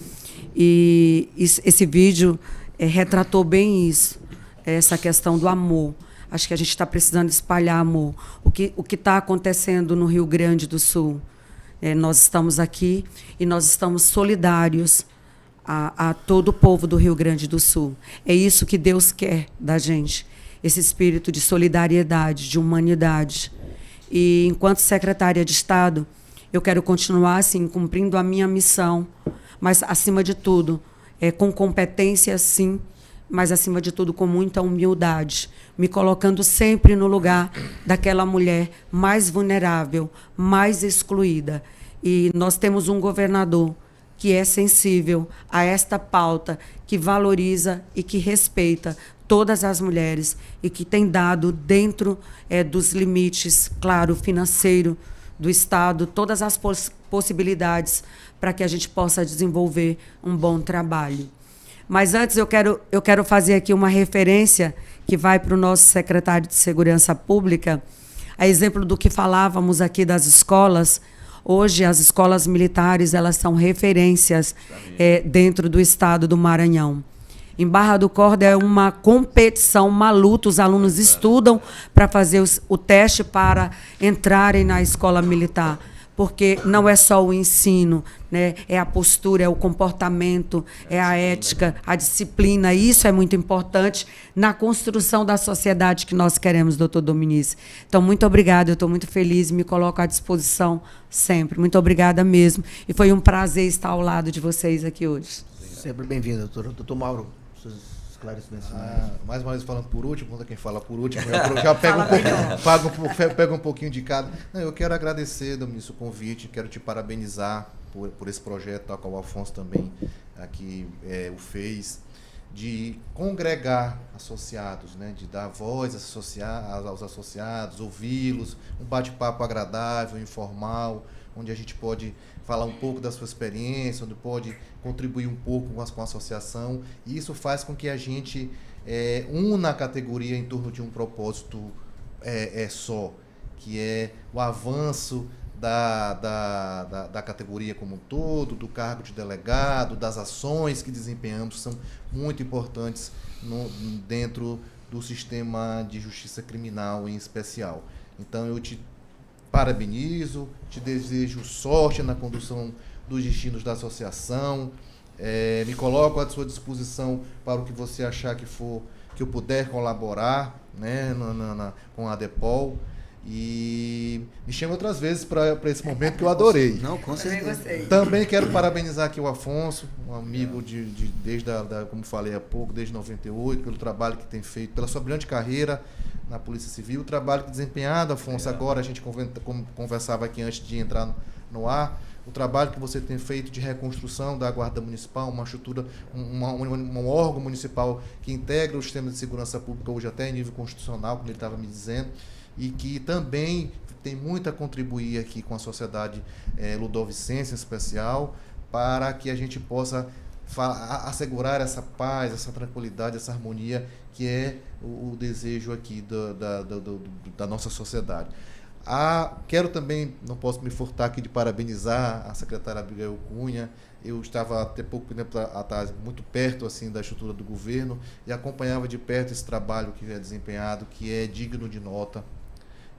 E esse vídeo retratou bem isso, essa questão do amor. Acho que a gente está precisando espalhar amor. O que está acontecendo no Rio Grande do Sul? Nós estamos aqui e nós estamos solidários a todo o povo do Rio Grande do Sul. É isso que Deus quer da gente, esse espírito de solidariedade, de humanidade. E, enquanto secretária de Estado, eu quero continuar assim, cumprindo a minha missão, mas, acima de tudo, com competência, sim, mas, acima de tudo, com muita humildade, me colocando sempre no lugar daquela mulher mais vulnerável, mais excluída. E nós temos um governador que é sensível a esta pauta, que valoriza e que respeita todas as mulheres e que tem dado, dentro dos limites, claro, financeiro do Estado, todas as possibilidades para que a gente possa desenvolver um bom trabalho. Mas antes eu quero fazer aqui uma referência que vai para o nosso secretário de Segurança Pública, a exemplo do que falávamos aqui das escolas. Hoje, as escolas militares, elas são referências dentro do estado do Maranhão. Em Barra do Corda é uma competição, uma luta, os alunos estudam para fazer o teste para entrarem na escola militar, porque não é só o ensino, né? É a postura, é o comportamento, é a ética, a disciplina. Isso é muito importante na construção da sociedade que nós queremos, doutor Dominici. Então, muito obrigada, eu estou muito feliz, me coloco à disposição sempre. Muito obrigada mesmo. E foi um prazer estar ao lado de vocês aqui hoje. Sempre bem-vindo, doutor. Doutor Mauro, seus esclarecimentos. Mais uma vez falando por último, quando quem fala por último, eu já pego um pouquinho de cada. Não, eu quero agradecer, Dominici, o convite, quero te parabenizar por esse projeto, tal qual o Afonso também aqui o fez, de congregar associados, né, de dar voz aos associados, ouvi-los, um bate-papo agradável, informal, onde a gente pode falar um pouco da sua experiência, onde pode contribuir um pouco com a associação, e isso faz com que a gente una a categoria em torno de um propósito só, que é o avanço da categoria como um todo, do cargo de delegado, das ações que desempenhamos, são muito importantes dentro do sistema de justiça criminal em especial. Então, eu te parabenizo, te desejo sorte na condução dos destinos da associação, me coloco à sua disposição para o que você achar que eu puder colaborar, né, com a DEPOL, e me chame outras vezes para esse momento que eu adorei. Não, com certeza. Também quero parabenizar aqui o Afonso, um amigo desde como falei há pouco, desde 98, pelo trabalho que tem feito, pela sua brilhante carreira na Polícia Civil, o trabalho que desempenhado, Afonso, agora a gente conversava aqui antes de entrar no ar, o trabalho que você tem feito de reconstrução da Guarda Municipal, uma estrutura, um órgão municipal que integra o sistema de segurança pública hoje até em nível constitucional, como ele estava me dizendo, e que também tem muito a contribuir aqui com a sociedade ludovicense em especial, para que a gente possa assegurar essa paz, essa tranquilidade, essa harmonia que é o desejo aqui da nossa sociedade. Quero também, não posso me furtar aqui de parabenizar a secretária Abigail Cunha. Eu estava até pouco tempo atrás muito perto assim da estrutura do governo e acompanhava de perto esse trabalho que é desempenhado, que é digno de nota,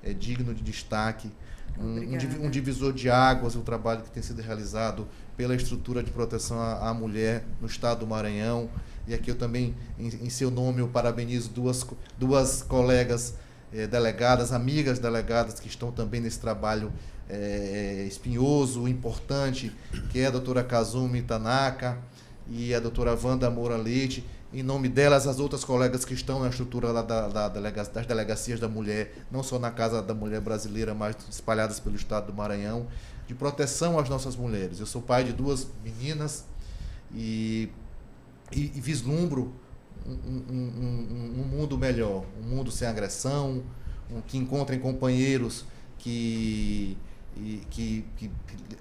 é digno de destaque, um divisor de águas, o trabalho que tem sido realizado pela estrutura de proteção à mulher no estado do Maranhão. E aqui eu também, em seu nome, eu parabenizo duas colegas delegadas, amigas delegadas, que estão também nesse trabalho espinhoso, importante, que é a doutora Kazumi Tanaka e a doutora Wanda Moura Leite. Em nome delas, as outras colegas que estão na estrutura das delegacias da mulher, não só na Casa da Mulher Brasileira, mas espalhadas pelo estado do Maranhão, de proteção às nossas mulheres. Eu sou pai de 2 meninas e vislumbro um mundo melhor, um mundo sem agressão, que encontrem companheiros que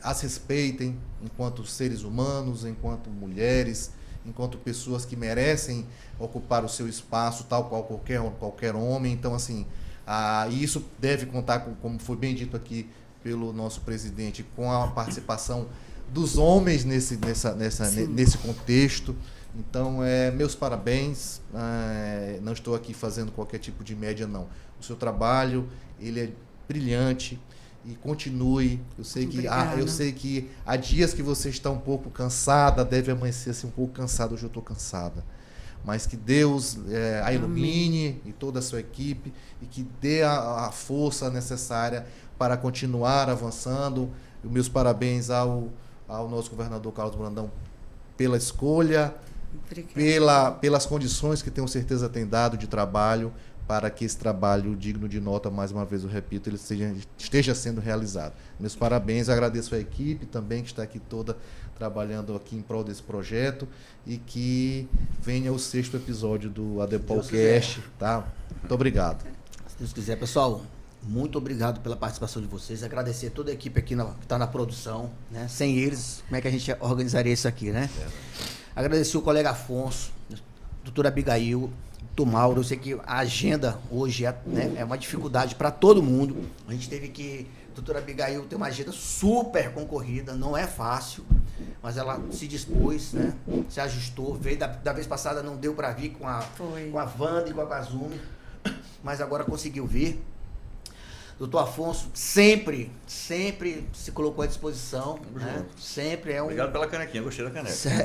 as respeitem enquanto seres humanos, enquanto mulheres, enquanto pessoas que merecem ocupar o seu espaço, tal qual qualquer homem. Então, assim, isso deve contar, como foi bem dito aqui pelo nosso presidente, com a participação dos homens nesse contexto. Então, meus parabéns. Não estou aqui fazendo qualquer tipo de média, não. O seu trabalho, ele é brilhante. E continue. Eu sei que há dias que você está um pouco cansada, deve amanhecer assim, um pouco cansada. Hoje eu estou cansada. Mas que Deus a ilumine e toda a sua equipe e que dê a força necessária para continuar avançando. E meus parabéns ao nosso governador Carlos Brandão pela escolha Obrigada. pelas condições que tenho certeza tem dado de trabalho, para que esse trabalho digno de nota, mais uma vez eu repito, ele esteja sendo realizado. Meus parabéns, agradeço a equipe também que está aqui toda trabalhando aqui em prol desse projeto e que venha o 6º episódio do ADEPOLcast, tá? Muito obrigado. Se Deus quiser, pessoal, muito obrigado pela participação de vocês. Agradecer a toda a equipe aqui que está na produção, né? Sem eles, como é que a gente organizaria isso aqui, né? Agradecer o colega Afonso, a doutora Abigail, do Mauro. Eu sei que a agenda hoje é uma dificuldade para todo mundo. A gente teve que... A doutora Abigail tem uma agenda super concorrida, não é fácil, mas ela se dispôs, né? Se ajustou. Veio da vez passada, não deu para vir com a Wanda e com a Kazumi, mas agora conseguiu vir. Doutor Afonso sempre se colocou à disposição, né? Sempre é um... Obrigado pela canequinha, gostei da caneca. Você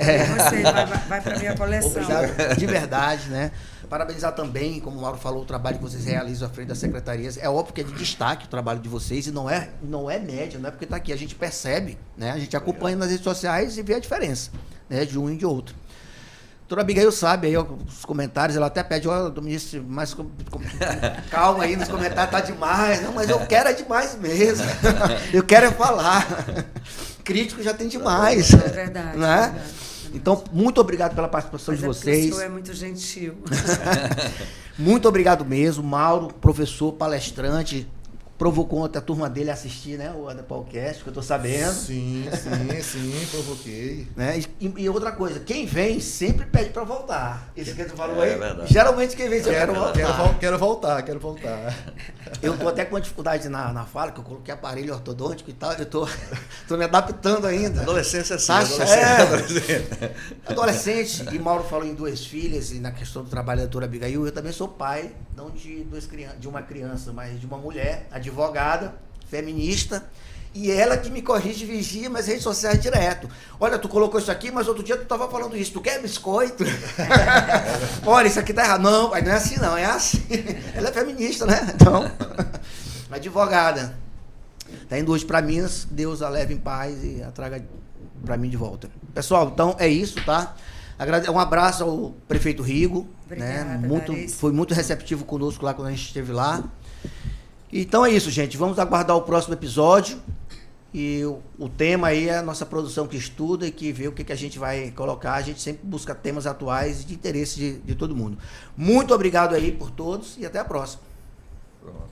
vai para minha coleção. Obrigado, de verdade, né? Parabenizar também, como o Mauro falou, o trabalho que vocês realizam à frente das secretarias. É óbvio que é de destaque o trabalho de vocês e não é média, não é porque está aqui. A gente percebe, né? A gente acompanha nas redes sociais e vê a diferença, né? De um e de outro. A doutora Abigail sabe aí os comentários, ela até pede, ministro, mais calma aí nos comentários, tá demais. Não, mas eu quero é demais mesmo. Eu quero é falar. Crítico já tem demais. É verdade, né? É verdade. Então, muito obrigado pela participação de vocês. O senhor é muito gentil. Muito obrigado mesmo, Mauro, professor, palestrante. Provocou ontem a turma dele a assistir, né, o ADEPOLcast, que eu tô sabendo. Sim, provoquei. Né? E outra coisa, quem vem sempre pede para voltar. Isso que tu falou aí, verdade. Geralmente quem vem, eu quero voltar. Quero voltar. Eu tô até com uma dificuldade na fala, que eu coloquei aparelho ortodôntico e tal, eu tô me adaptando ainda. Adolescência é assim, Adolescente, e Mauro falou em 2 filhas, e na questão do trabalho da doutora Abigail, eu também sou pai, não de uma criança, mas de uma mulher, advogada, feminista, e ela que me corrige e vigia nas redes sociais direto. Olha, tu colocou isso aqui, mas outro dia tu tava falando isso, tu quer biscoito? Olha, isso aqui tá errado. Não, mas não é assim não, é assim. Ela é feminista, né? Então, advogada. Tá indo hoje para Minas, Deus a leve em paz e a traga para mim de volta. Pessoal, então é isso, tá? Um abraço ao prefeito Rigo. Obrigada, né? Foi muito receptivo conosco lá quando a gente esteve lá. Então é isso, gente. Vamos aguardar o próximo episódio. E o tema aí é a nossa produção que estuda e que vê o que a gente vai colocar. A gente sempre busca temas atuais de interesse de todo mundo. Muito obrigado aí por todos e até a próxima. Pronto.